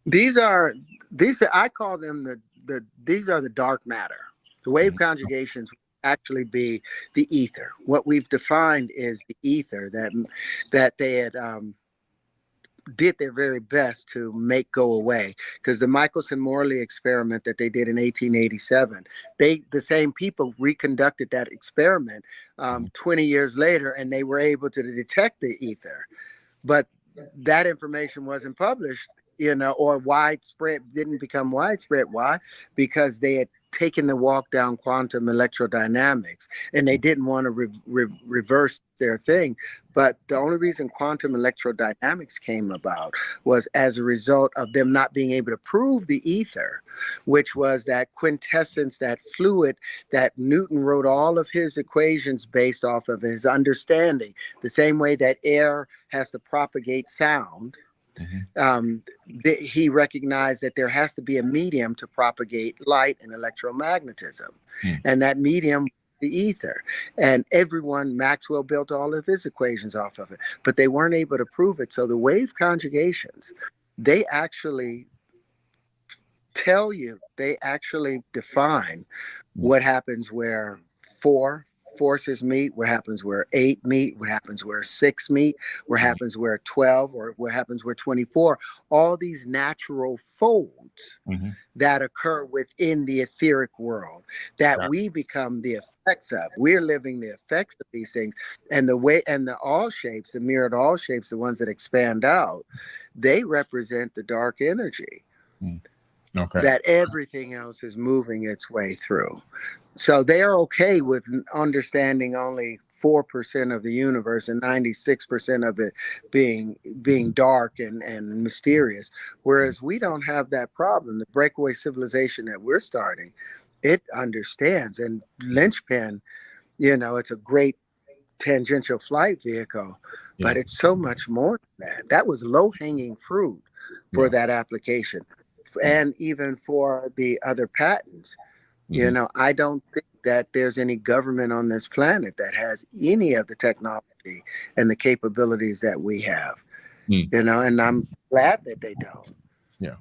These I call them these are the dark matter. The wave conjugations actually be the ether. What we've defined is the ether that they had did their very best to make go away, because the Michelson-Morley experiment that they did in 1887, the same people reconducted that experiment 20 years later, and they were able to detect the ether, but that information wasn't published, or widespread, didn't become widespread. Why? Because they had taken the walk down quantum electrodynamics, and they didn't want to reverse their thing. But the only reason quantum electrodynamics came about was as a result of them not being able to prove the ether, which was that quintessence, that fluid that Newton wrote all of his equations based off of his understanding, the same way that air has to propagate sound. He recognized that there has to be a medium to propagate light and electromagnetism, and that medium, the ether. And Maxwell built all of his equations off of it, but they weren't able to prove it. So the wave conjugations, they actually define what happens where 4 forces meet, what happens where 8 meet, what happens where 6 meet, what happens where 12, or what happens where 24. All these natural folds that occur within the etheric world that we become the effects of. We're living the effects of these things. And the all shapes, the mirrored all shapes, the ones that expand out, they represent the dark energy. That everything else is moving its way through. So they're okay with understanding only 4% of the universe and 96% of it being dark and mysterious. Whereas we don't have that problem. The breakaway civilization that we're starting, it understands. And linchpin, it's a great tangential flight vehicle, but it's so much more than that. That was low-hanging fruit for that application. And even for the other patents, I don't think that there's any government on this planet that has any of the technology and the capabilities that we have, and I'm glad that they don't.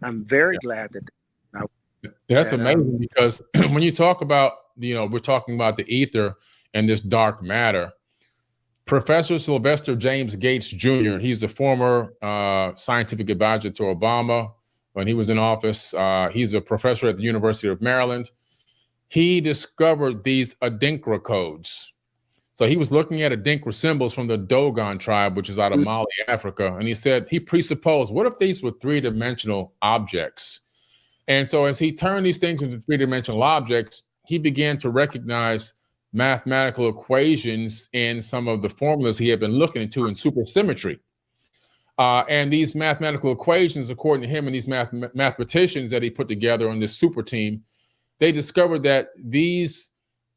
I'm very glad that they don't. That's amazing, because when you talk about, we're talking about the ether and this dark matter, Professor Sylvester James Gates Jr., he's a former scientific advisor to Obama when he was in office. He's a professor at the University of Maryland. He discovered these Adinkra codes. So he was looking at Adinkra symbols from the Dogon tribe, which is out of Mali, Africa. And he said, he presupposed, what if these were three-dimensional objects? And so as he turned these things into three-dimensional objects, he began to recognize mathematical equations in some of the formulas he had been looking into in supersymmetry. And these mathematical equations, according to him and these mathematicians that he put together on this super team, they discovered that these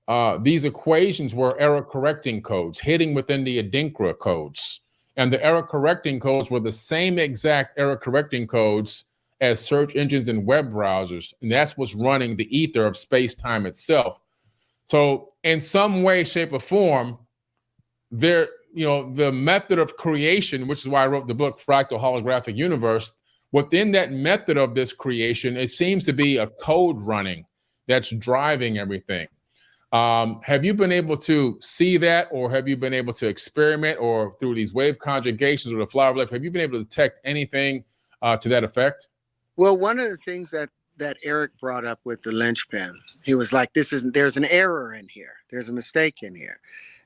equations were error correcting codes hidden within the Adinkra codes. And the error correcting codes were the same exact error correcting codes as search engines and web browsers. And that's what's running the ether of space-time itself. So in some way, shape, or form, the method of creation, which is why I wrote the book, Fractal Holographic Universe, within that method of this creation, it seems to be a code running that's driving everything. Have you been able to see that, or have you been able to experiment, or through these wave conjugations or the flower of life, have you been able to detect anything to that effect? Well, one of the things that Eric brought up with the linchpin, he was like, there's an error in here. There's a mistake in here.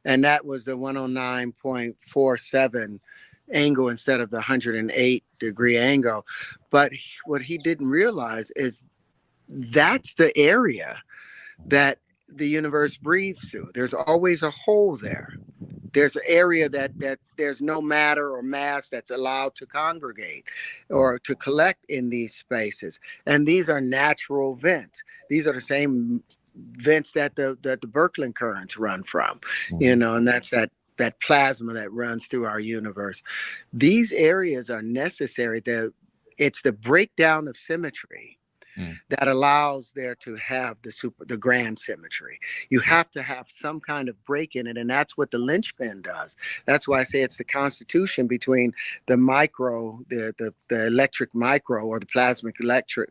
And that was the 109.47 angle instead of the 108-degree angle. But what he didn't realize is that's the area that the universe breathes through. There's always a hole there. There's an area that there's no matter or mass that's allowed to congregate or to collect in these spaces. And these are natural vents. These are the same vents that the Birkeland currents run from, and that's that plasma that runs through our universe. These areas are necessary. It's the breakdown of symmetry that allows there to have the grand symmetry. You have to have some kind of break in it, and that's what the linchpin does. That's why I say it's the constitution between the micro, the electric micro, or the plasmic electric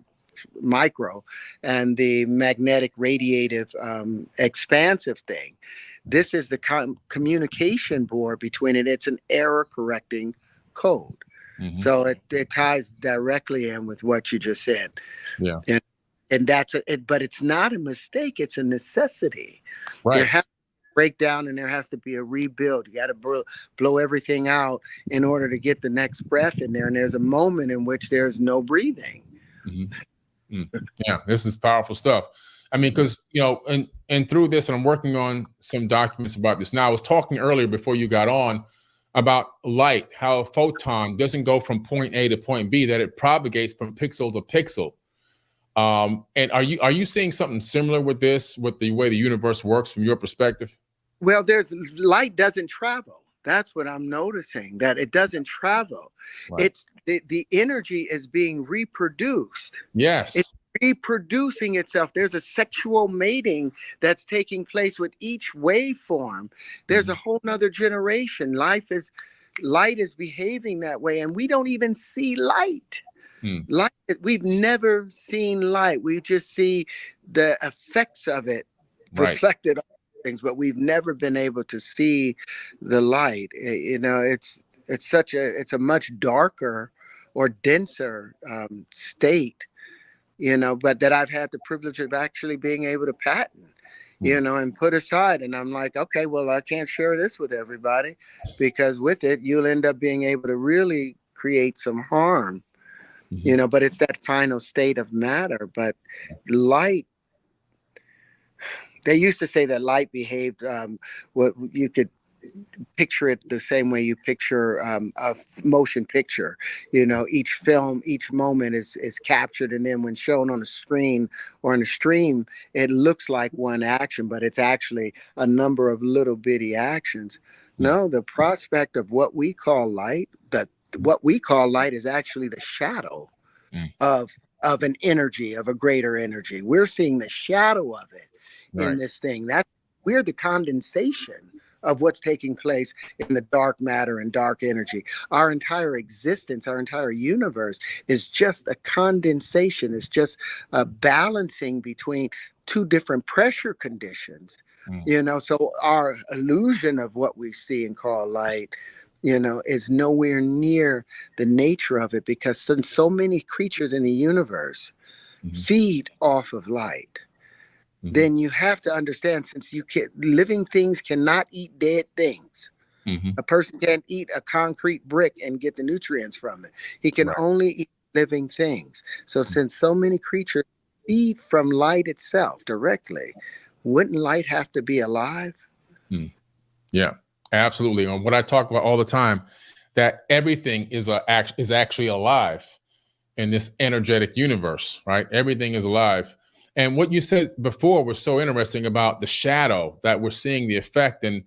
micro, and the magnetic radiative expansive thing. This is the communication board between it. It's an error correcting code. So it ties directly in with what you just said. Yeah. And that's it, but it's not a mistake, it's a necessity. Right. There has to be a breakdown, and there has to be a rebuild. You got to blow everything out in order to get the next breath in there. And there's a moment in which there's no breathing. Yeah, this is powerful stuff. I mean, because, and through this, and I'm working on some documents about this now. I was talking earlier before you got on about light, how a photon doesn't go from point A to point B, that it propagates from pixel to pixel. And are you seeing something similar with this, with the way the universe works from your perspective? Well, light doesn't travel. That's what I'm noticing, that it doesn't travel. Right. It's the energy is being reproduced. Yes. It's reproducing itself. There's a sexual mating that's taking place with each waveform. There's a whole nother generation. Light is behaving that way, and we don't even see light. Light, we've never seen light. We just see the effects of it reflected on things, but we've never been able to see the light. It's a much darker or denser state, but that I've had the privilege of actually being able to patent, and put aside. And I'm like, okay, well, I can't share this with everybody, because with it, you'll end up being able to really create some harm, but it's that final state of matter. But light, they used to say that light behaved, what you could picture it the same way you picture a motion picture. Each film, each moment is captured, and then when shown on a screen or in a stream, it looks like one action, but it's actually a number of little bitty actions. No, the prospect of what we call light, is actually the shadow of an energy, of a greater energy. We're seeing the shadow of it in this thing. We're the condensation of what's taking place in the dark matter and dark energy. Our entire existence, our entire universe is just a condensation. It's just a balancing between two different pressure conditions. Mm. So our illusion of what we see and call light, is nowhere near the nature of it, because since so many creatures in the universe Mm-hmm. feed off of light, Mm-hmm. then you have to understand, since living things cannot eat dead things. Mm-hmm. A person can't eat a concrete brick and get the nutrients from it. He can Right. only eat living things. So since so many creatures feed from light itself directly, wouldn't light have to be alive? Mm. Yeah, absolutely. And what I talk about all the time, that everything is actually alive in this energetic universe, right? Everything is alive. And what you said before was so interesting about the shadow, that we're seeing the effect. And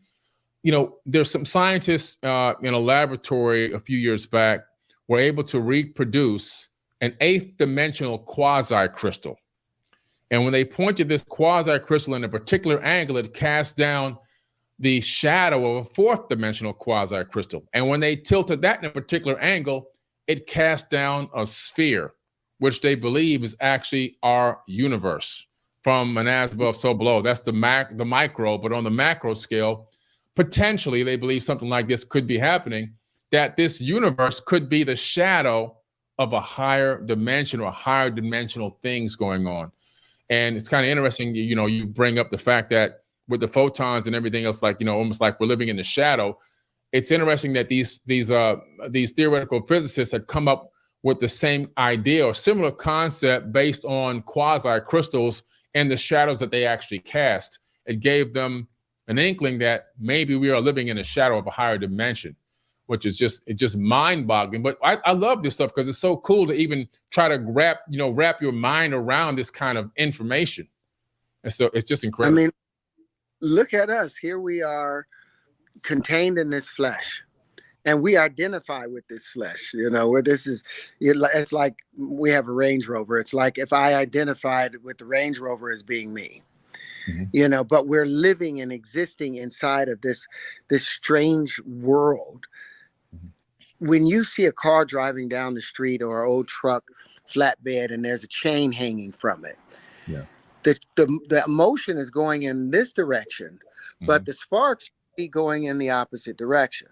there's some scientists in a laboratory a few years back were able to reproduce an eighth dimensional quasi crystal. And when they pointed this quasi crystal in a particular angle, it cast down the shadow of a fourth dimensional quasi crystal. And when they tilted that in a particular angle, it cast down a sphere, which they believe is actually our universe. From an as above, so below. That's the micro, but on the macro scale, potentially they believe something like this could be happening, that this universe could be the shadow of a higher dimension or higher dimensional things going on. And it's kind of interesting, you bring up the fact that with the photons and everything else, like, almost like we're living in the shadow. It's interesting that these theoretical physicists had come up with the same idea or similar concept based on quasi crystals and the shadows that they actually cast. It gave them an inkling that maybe we are living in a shadow of a higher dimension, which is just mind-boggling. But I love this stuff because it's so cool to even try to wrap your mind around this kind of information. And so it's just incredible. I mean, look at us. Here we are, contained in this flesh, and we identify with this flesh. Where this is, it's like we have a Range Rover. It's like if I identified with the Range Rover as being me. Mm-hmm. But we're living and existing inside of this strange world. Mm-hmm. When you see a car driving down the street or an old truck flatbed and there's a chain hanging from it, yeah, the emotion is going in this direction, mm-hmm. but the sparks be going in the opposite direction.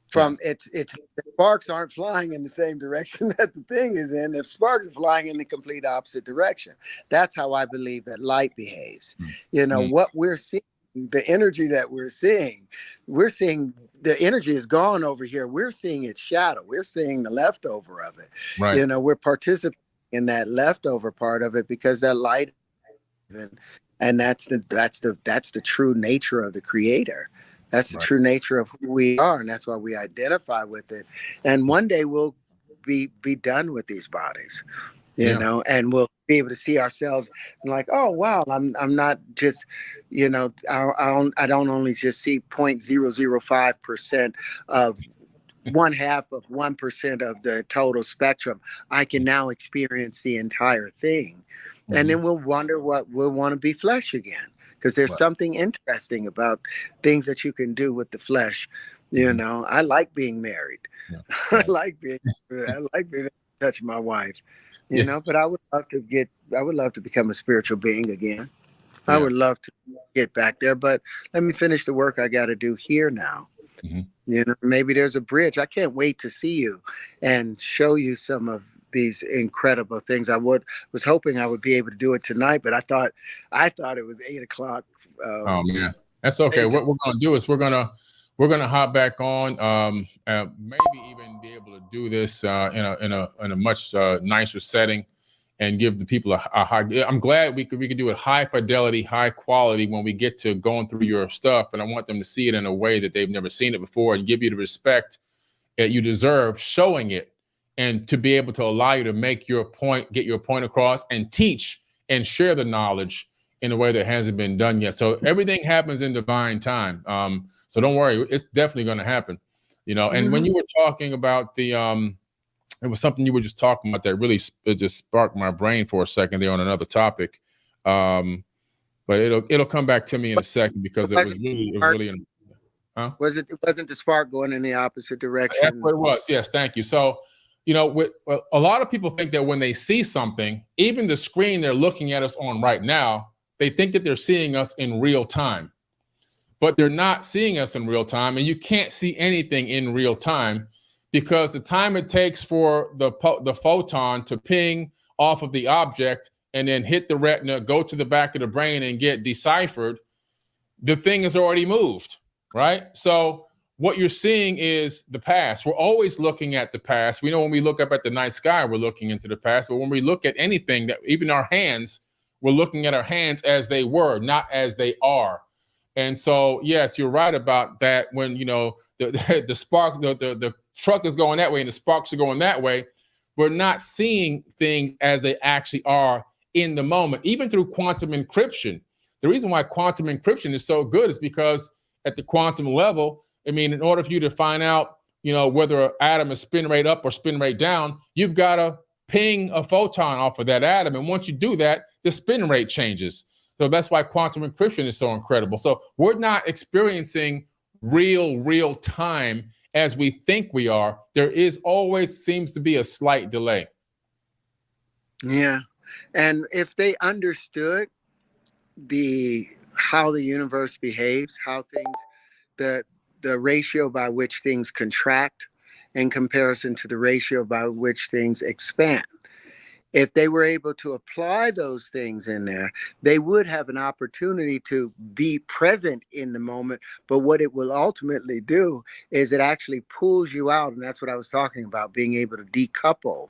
From the sparks aren't flying in the same direction that the thing is in. The sparks are flying in the complete opposite direction. That's how I believe that light behaves. Mm-hmm. What we're seeing, the energy that we're seeing the energy is gone over here. We're seeing its shadow. We're seeing the leftover of it. Right. We're participating in that leftover part of it because that light, and that's the true nature of the Creator. That's the true nature of who we are, and that's why we identify with it. And one day we'll be done with these bodies, and we'll be able to see ourselves and like, oh wow, I'm not just, I don't only just see 0.005% of 0.5% of the total spectrum. I can now experience the entire thing. Mm-hmm. And then we'll wonder what we'll want to be flesh again. Because there's something interesting about things that you can do with the flesh. Mm-hmm. I like being married. Yeah. I like being able to touch my wife. But I would love to become a spiritual being again. I would love to get back there, but let me finish the work I got to do here now. Mm-hmm. Maybe there's a bridge. I can't wait to see you and show you some of these incredible things. I was hoping I would be able to do it tonight, but I thought it was 8:00. Oh man, that's okay. What we're gonna do is we're gonna hop back on. Maybe even be able to do this in a much nicer setting, and give the people a high. I'm glad we could do it high fidelity, high quality when we get to going through your stuff, and I want them to see it in a way that they've never seen it before, and give you the respect that you deserve, showing it. And to be able to allow you to make your point, get your point across, and teach and share the knowledge in a way that hasn't been done yet. So everything happens in divine time. So don't worry, it's definitely going to happen. And mm-hmm. when you were talking about it was something you were just talking about that really it just sparked my brain for a second there on another topic. But it'll come back to me in a second because it was really. Huh? It wasn't the spark going in the opposite direction? That's what it was. Yes, thank you. So. A lot of people think that when they see something, even the screen they're looking at us on right now, they think that they're seeing us in real time, but they're not seeing us in real time. And you can't see anything in real time because the time it takes for the photon to ping off of the object and then hit the retina, go to the back of the brain and get deciphered, the thing has already moved, right? So what you're seeing is the past. We're always looking at the past. We know when we look up at the night sky, we're looking into the past. But when we look at anything, that even our hands, we're looking at our hands as they were, not as they are. And so, yes, you're right about that. When, you know, the spark, the truck is going that way and the sparks are going that way, we're not seeing things as they actually are in the moment, even through quantum encryption. The reason why quantum encryption is so good is because at the quantum level, I mean, in order for you to find out, you know, whether an atom is spin rate up or spin rate down, you've got to ping a photon off of that atom. And once you do that, the spin rate changes. So that's why quantum encryption is so incredible. So we're not experiencing real time as we think we are. There is always seems to be a slight delay. Yeah. And if they understood how the universe behaves, how things, the ratio by which things contract in comparison to the ratio by which things expand, if they were able to apply those things in there, they would have an opportunity to be present in the moment. But what it will ultimately do is it actually pulls you out. And that's what I was talking about, being able to decouple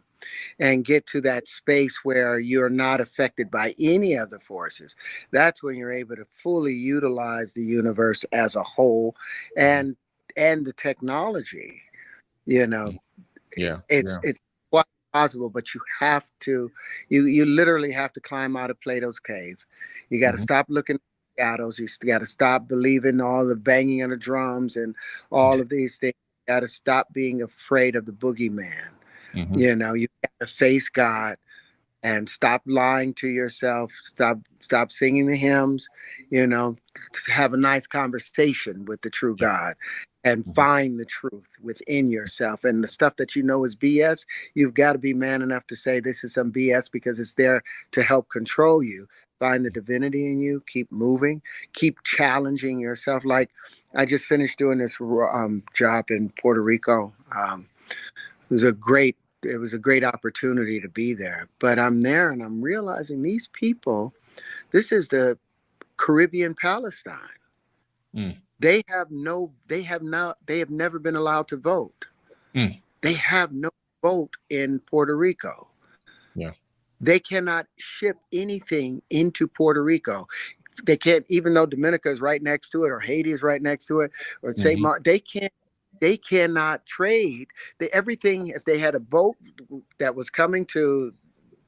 and get to that space where you're not affected by any other forces. That's when you're able to fully utilize the universe as a whole and the technology. You know, it's quite possible, but you have to, you literally have to climb out of Plato's cave. You got to stop looking at shadows. You got to stop believing all the banging of the drums and all of these things. You got to stop being afraid of the boogeyman. You know, you got to face God and stop lying to yourself. Stop singing the hymns, you know, have a nice conversation with the true God and find the truth within yourself. And the stuff that you know is BS, you've got to be man enough to say this is some BS because it's there to help control you. Find the divinity in you, keep moving, keep challenging yourself. Like I just finished doing this job in Puerto Rico. It was a great opportunity to be there, but I'm there and I'm realizing these people, this is the Caribbean Palestine. They have never been allowed to vote. They have no vote in Puerto Rico. They cannot ship anything into Puerto Rico. They can't, even though Dominica is right next to it or Haiti is right next to it or St. Martin, they cannot trade. Everything, if they had a boat that was coming to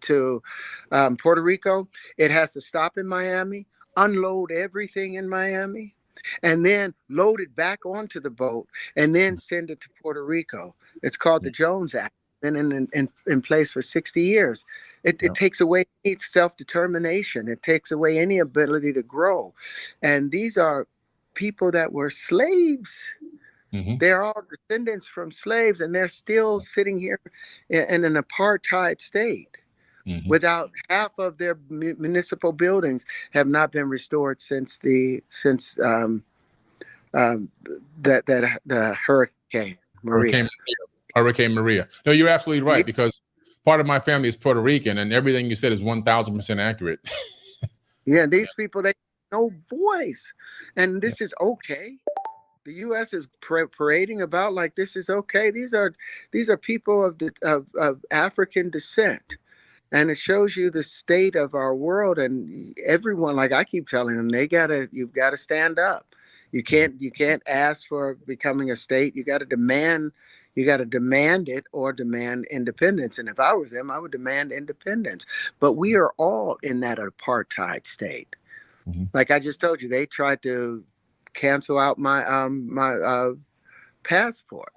Puerto Rico, it has to stop in Miami, unload everything in Miami, and then load it back onto the boat and then send it to Puerto Rico. It's called the Jones Act. Been in place for 60 years. It takes away its self-determination. It takes away any ability to grow. And these are people that were slaves. They're all descendants from slaves, and they're still sitting here in an apartheid state. Without half of their municipal buildings have not been restored since the Hurricane Maria. Hurricane Maria. No, you're absolutely right, because part of my family is Puerto Rican, and everything you said is 1,000% accurate. Yeah, these people, they have no voice, and this is okay. The U.S. is parading about like this is okay. These are people of African descent, and it shows you the state of our world. And everyone, like I keep telling them, you've got to stand up. You can't ask for becoming a state. You got to demand it or demand independence. And if I was them, I would demand independence. But we are all in that apartheid state. Like I just told you, they tried to cancel out my passport.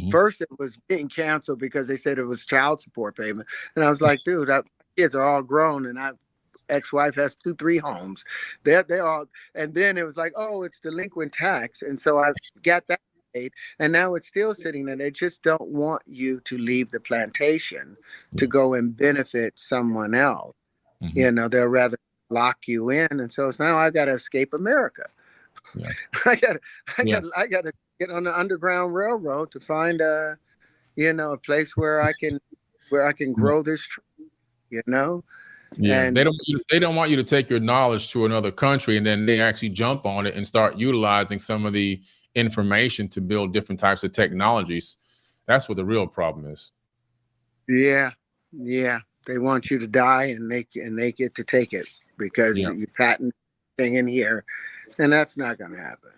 First, it was being canceled because they said it was child support payment, and I was like, dude, kids are all grown, and ex-wife has 3 homes. They're all, and then it was like, oh, it's delinquent tax, and so I got that paid, and now it's still sitting there. They just don't want you to leave the plantation to go and benefit someone else. You know, they'll rather lock you in. And so it's now I got to escape America. Yeah. I got to get on the Underground Railroad to find a place where I can grow this tree, Yeah, And they don't want you to take your knowledge to another country and then they actually jump on it and start utilizing some of the information to build different types of technologies. That's what the real problem is. Yeah. They want you to die and they get to take it because you patent thing in here, and that's not going to happen.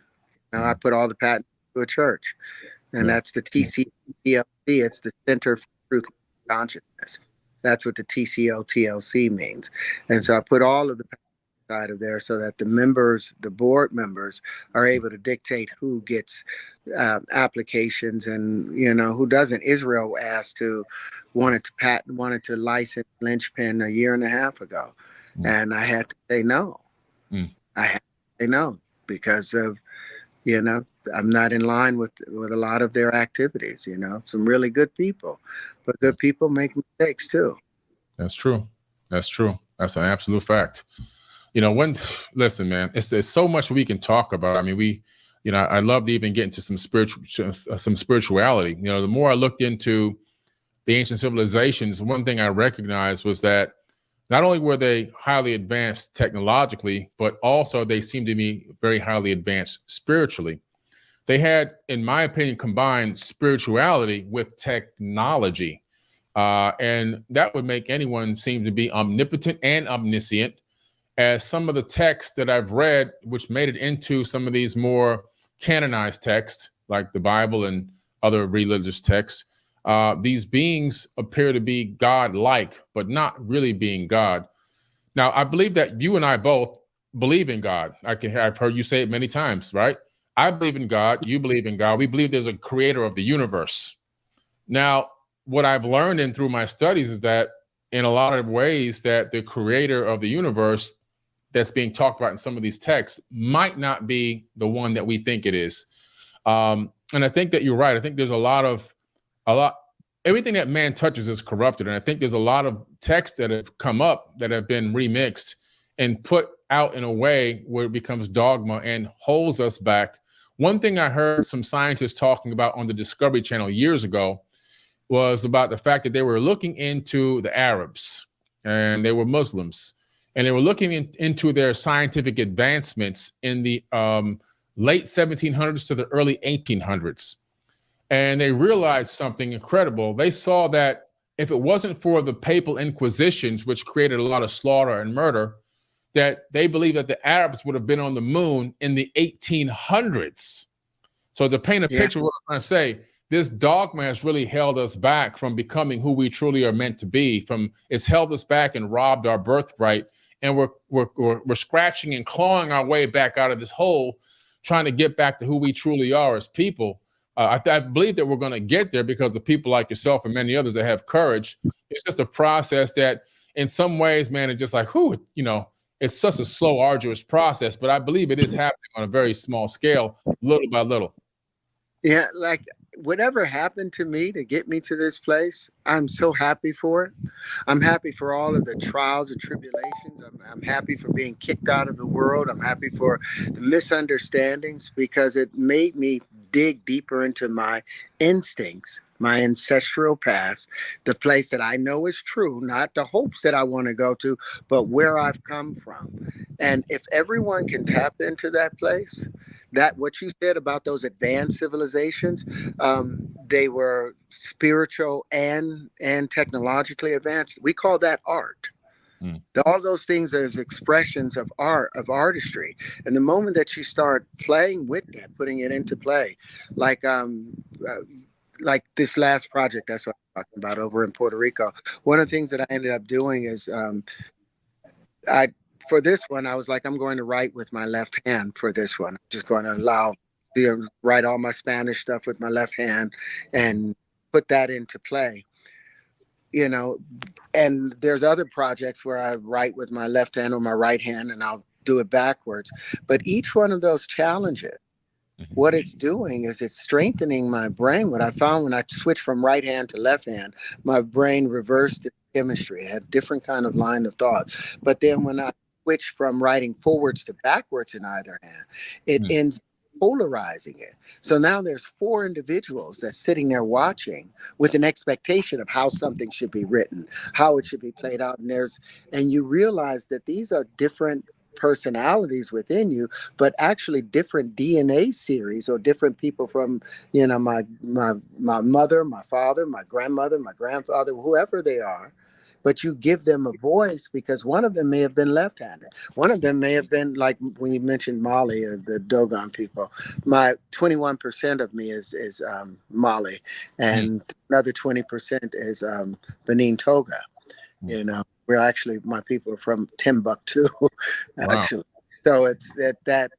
Now I put all the patents to a church, and that's the TCOTLC. It's the Center for Truth and Consciousness. That's what the TCOTLC means. And so I put all of the side of there so that the board members are able to dictate who gets applications and, who doesn't. Israel wanted to license linchpin a year and a half ago. And I had to say no. I had to say no because of, I'm not in line with a lot of their activities, some really good people, but good people make mistakes too. That's true. That's an absolute fact. Listen, man, it's so much we can talk about. I mean, I love to even get into some spirituality. The more I looked into the ancient civilizations, one thing I recognized was that not only were they highly advanced technologically, but also they seemed to be very highly advanced spiritually. They had, in my opinion, combined spirituality with technology. And that would make anyone seem to be omnipotent and omniscient, as some of the texts that I've read, which made it into some of these more canonized texts, like the Bible and other religious texts, these beings appear to be God-like, but not really being God. Now, I believe that you and I both believe in God. I've heard you say it many times, right? I believe in God. You believe in God. We believe there's a creator of the universe. Now, what I've learned in through my studies is that in a lot of ways that the creator of the universe that's being talked about in some of these texts might not be the one that we think it is. And I think that you're right. I think there's everything that man touches is corrupted. And I think there's a lot of texts that have come up that have been remixed and put out in a way where it becomes dogma and holds us back. One thing I heard some scientists talking about on the Discovery Channel years ago was about the fact that they were looking into the Arabs and they were Muslims, and they were looking into their scientific advancements in the late 1700s to the early 1800s. And they realized something incredible. They saw that if it wasn't for the papal inquisitions, which created a lot of slaughter and murder, that they believe that the Arabs would have been on the moon in the 1800s. So to paint a picture of what I'm trying to say, this dogma has really held us back from becoming who we truly are meant to be. It's held us back and robbed our birthright. And we're scratching and clawing our way back out of this hole, trying to get back to who we truly are as people. I believe that we're going to get there because of people like yourself and many others that have courage. It's just a process that in some ways, man, it's just like, it's such a slow, arduous process, but I believe it is happening on a very small scale, little by little. Yeah, like whatever happened to me to get me to this place, I'm so happy for it. I'm happy for all of the trials and tribulations. I'm happy for being kicked out of the world. I'm happy for the misunderstandings because it made me dig deeper into my instincts, my ancestral past, the place that I know is true, not the hopes that I want to go to, but where I've come from. And if everyone can tap into that place, that what you said about those advanced civilizations, they were spiritual and technologically advanced. We call that art. All those things as expressions of art, of artistry. And the moment that you start playing with that, putting it into play, like this last project, that's what I'm talking about over in Puerto Rico. One of the things that I ended up doing is for this one, I was like, I'm going to write with my left hand for this one. I'm just going to write all my Spanish stuff with my left hand and put that into play. And there's other projects where I write with my left hand or my right hand and I'll do it backwards. But each one of those challenges, what it's doing is it's strengthening my brain. What I found when I switched from right hand to left hand, my brain reversed its chemistry. It had different kind of line of thought. But then when I switch from writing forwards to backwards in either hand, it ends polarizing it. So now there's four individuals that's sitting there watching with an expectation of how something should be written, how it should be played out. And you realize that these are different personalities within you, but actually different DNA series, or different people from, my mother, my father, my grandmother, my grandfather, whoever they are. But you give them a voice because one of them may have been left-handed. One of them may have been, like when you mentioned Mali, the Dogon people. My 21% of me is Mali, and another 20% is Benin Toga. We're actually, my people are from Timbuktu, actually. Wow. So it's that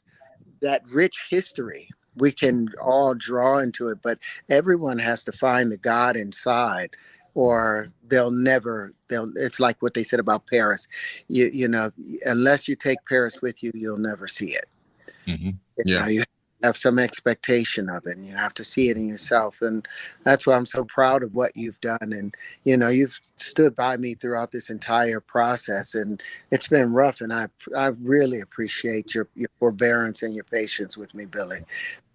rich history. We can all draw into it, but everyone has to find the God inside, or it's like what they said about Paris. Unless you take Paris with you, you'll never see it. You have some expectation of it, and you have to see it in yourself. And that's why I'm so proud of what you've done. And, you've stood by me throughout this entire process, and it's been rough. And I really appreciate your forbearance and your patience with me, Billy.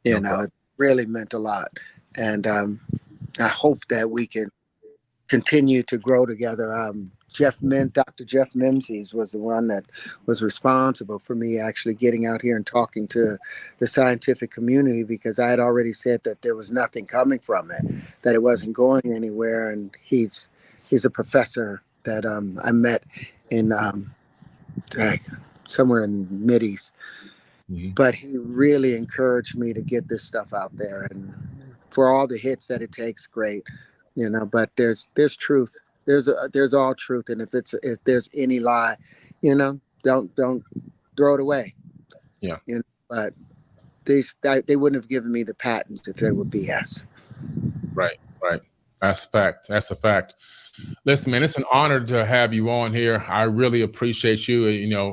It really meant a lot. And I hope that we can continue to grow together. Dr. Jeff Memses was the one that was responsible for me actually getting out here and talking to the scientific community, because I had already said that there was nothing coming from it, that it wasn't going anywhere. And he's a professor that I met in somewhere in Mideast. But he really encouraged me to get this stuff out there, and for all the hits that it takes, great. But there's truth. There's all truth. And if there's any lie, don't throw it away. Yeah. But they wouldn't have given me the patents if they were BS. Right. That's a fact. Listen, man, it's an honor to have you on here. I really appreciate you.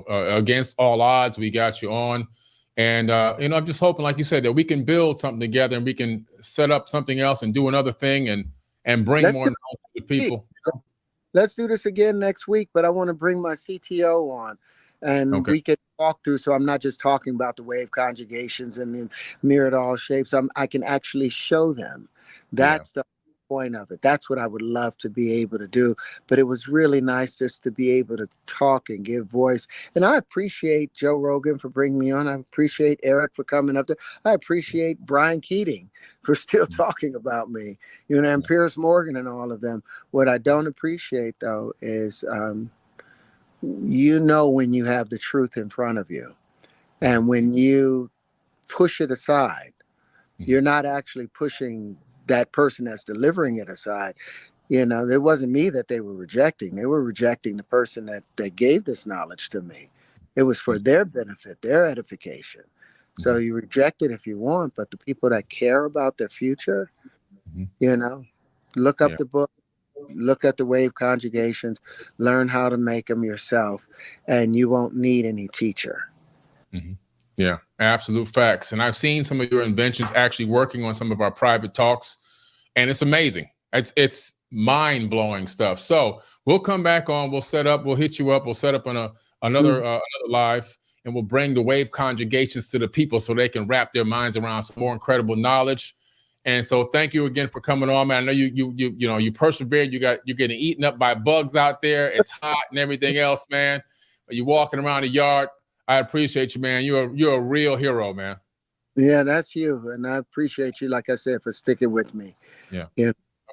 Against all odds, we got you on. And, I'm just hoping, like you said, that we can build something together, and we can set up something else and do another thing and bring more knowledge to people. Let's do this again next week, but I want to bring my CTO on, and we can walk through. So I'm not just talking about the wave conjugations and the mirrored all shapes. I can actually show them. That's the point of it. That's what I would love to be able to do. But it was really nice just to be able to talk and give voice. And I appreciate Joe Rogan for bringing me on. I appreciate Eric for coming up there. I appreciate Brian Keating for still talking about me, and Piers Morgan and all of them. What I don't appreciate, though, is when you have the truth in front of you, and when you push it aside, you're not actually pushing that person that's delivering it aside. It wasn't me that they were rejecting. They were rejecting the person that gave this knowledge to me. It was for their benefit, their edification. So you reject it if you want, but the people that care about their future, look up the book, look at the wave conjugations, learn how to make them yourself, and you won't need any teacher. Yeah, absolute facts. And I've seen some of your inventions actually working on some of our private talks, and it's amazing. It's mind-blowing stuff. So we'll come back on, we'll hit you up, we'll set up on another live, and we'll bring the wave conjugations to the people so they can wrap their minds around some more incredible knowledge. And so thank you again for coming on, man. I know you persevered. You're getting eaten up by bugs out there. It's hot and everything else, man. You're walking around the yard. I appreciate you, man. You're a real hero, man. Yeah, that's you. And I appreciate you, like I said, for sticking with me. Yeah.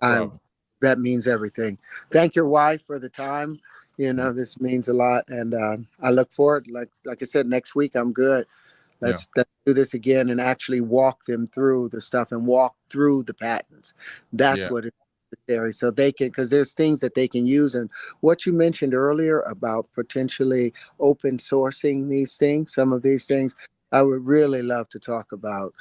That means everything. Thank your wife for the time. This means a lot. And I look forward, like I said, next week I'm good. Let's do this again and actually walk them through the stuff and walk through the patents. That's what is necessary. So they can, because there's things that they can use. And what you mentioned earlier about potentially open sourcing these things, some of these things, I would really love to talk about,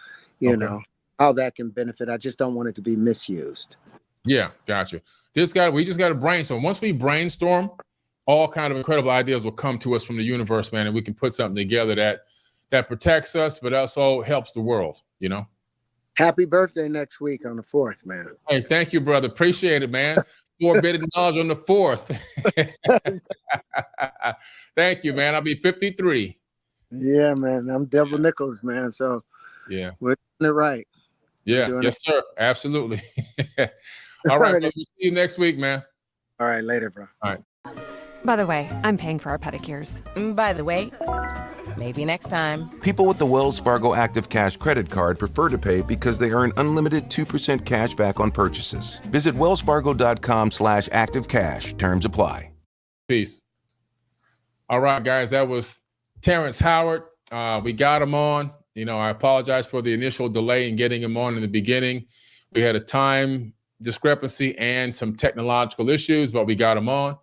how that can benefit. I just don't want it to be misused. Yeah, gotcha. We just got to brainstorm. Once we brainstorm, all kind of incredible ideas will come to us from the universe, man, and we can put something together that protects us, but also helps the world, Happy birthday next week on the 4th, man. Hey, thank you, brother. Appreciate it, man. forbidden knowledge on the 4th. Thank you, man. I'll be 53. Yeah, man. I'm Devil Nichols, man. So yeah, we're doing it right. Yeah. Yes, sir. Absolutely. All right, brother. We'll see you next week, man. All right. Later, bro. All right. By the way, I'm paying for our pedicures. By the way, maybe next time. People with the Wells Fargo Active Cash credit card prefer to pay because they earn unlimited 2% cash back on purchases. Visit wellsfargo.com/activecash. Terms apply. Peace. All right, guys. That was Terrence Howard. We got him on. I apologize for the initial delay in getting him on in the beginning. We had a time discrepancy and some technological issues, but we got him on.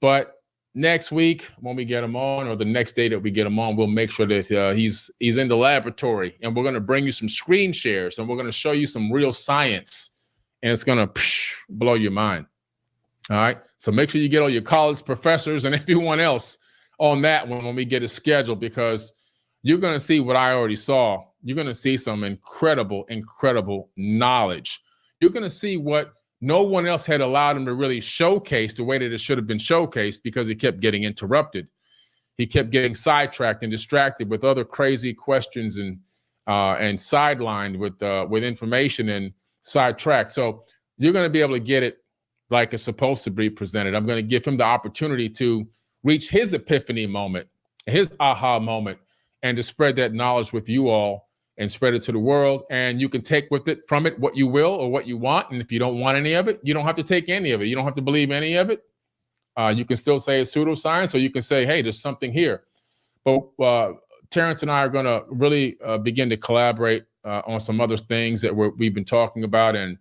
But next week, when we get him on, or the next day that we get him on, we'll make sure that he's in the laboratory, and we're going to bring you some screen shares, and we're going to show you some real science, and it's going to blow your mind. All right. So make sure you get all your college professors and everyone else on that one when we get it scheduled, because you're going to see what I already saw. You're going to see some incredible, incredible knowledge. You're going to see what no one else had allowed him to really showcase the way that it should have been showcased, because he kept getting interrupted. He kept getting sidetracked and distracted with other crazy questions and sidelined with information and sidetracked. So you're going to be able to get it like it's supposed to be presented. I'm going to give him the opportunity to reach his epiphany moment, his aha moment, and to spread that knowledge with you all and spread it to the world. And you can take from it what you will or what you want. And if you don't want any of it, you don't have to take any of it. You don't have to believe any of it. You can still say it's pseudoscience, or you can say, hey, there's something here. But Terrence and I are going to really begin to collaborate on some other things that we've been talking about. And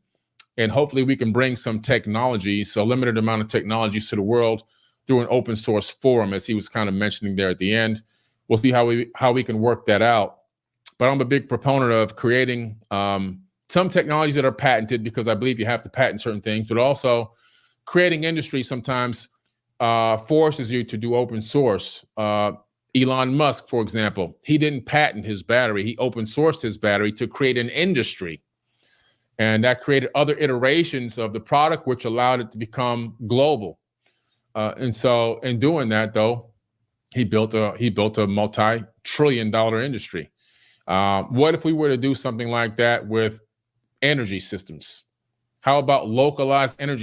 hopefully we can bring some technologies, a limited amount of technologies, to the world through an open source forum, as he was kind of mentioning there at the end. We'll see how we can work that out. But I'm a big proponent of creating some technologies that are patented, because I believe you have to patent certain things, but also creating industry sometimes forces you to do open source. Elon Musk, for example, he didn't patent his battery. He open sourced his battery to create an industry. And that created other iterations of the product, which allowed it to become global. And so in doing that, though, he built a multi-trillion-dollar industry. What if we were to do something like that with energy systems? How about localized energy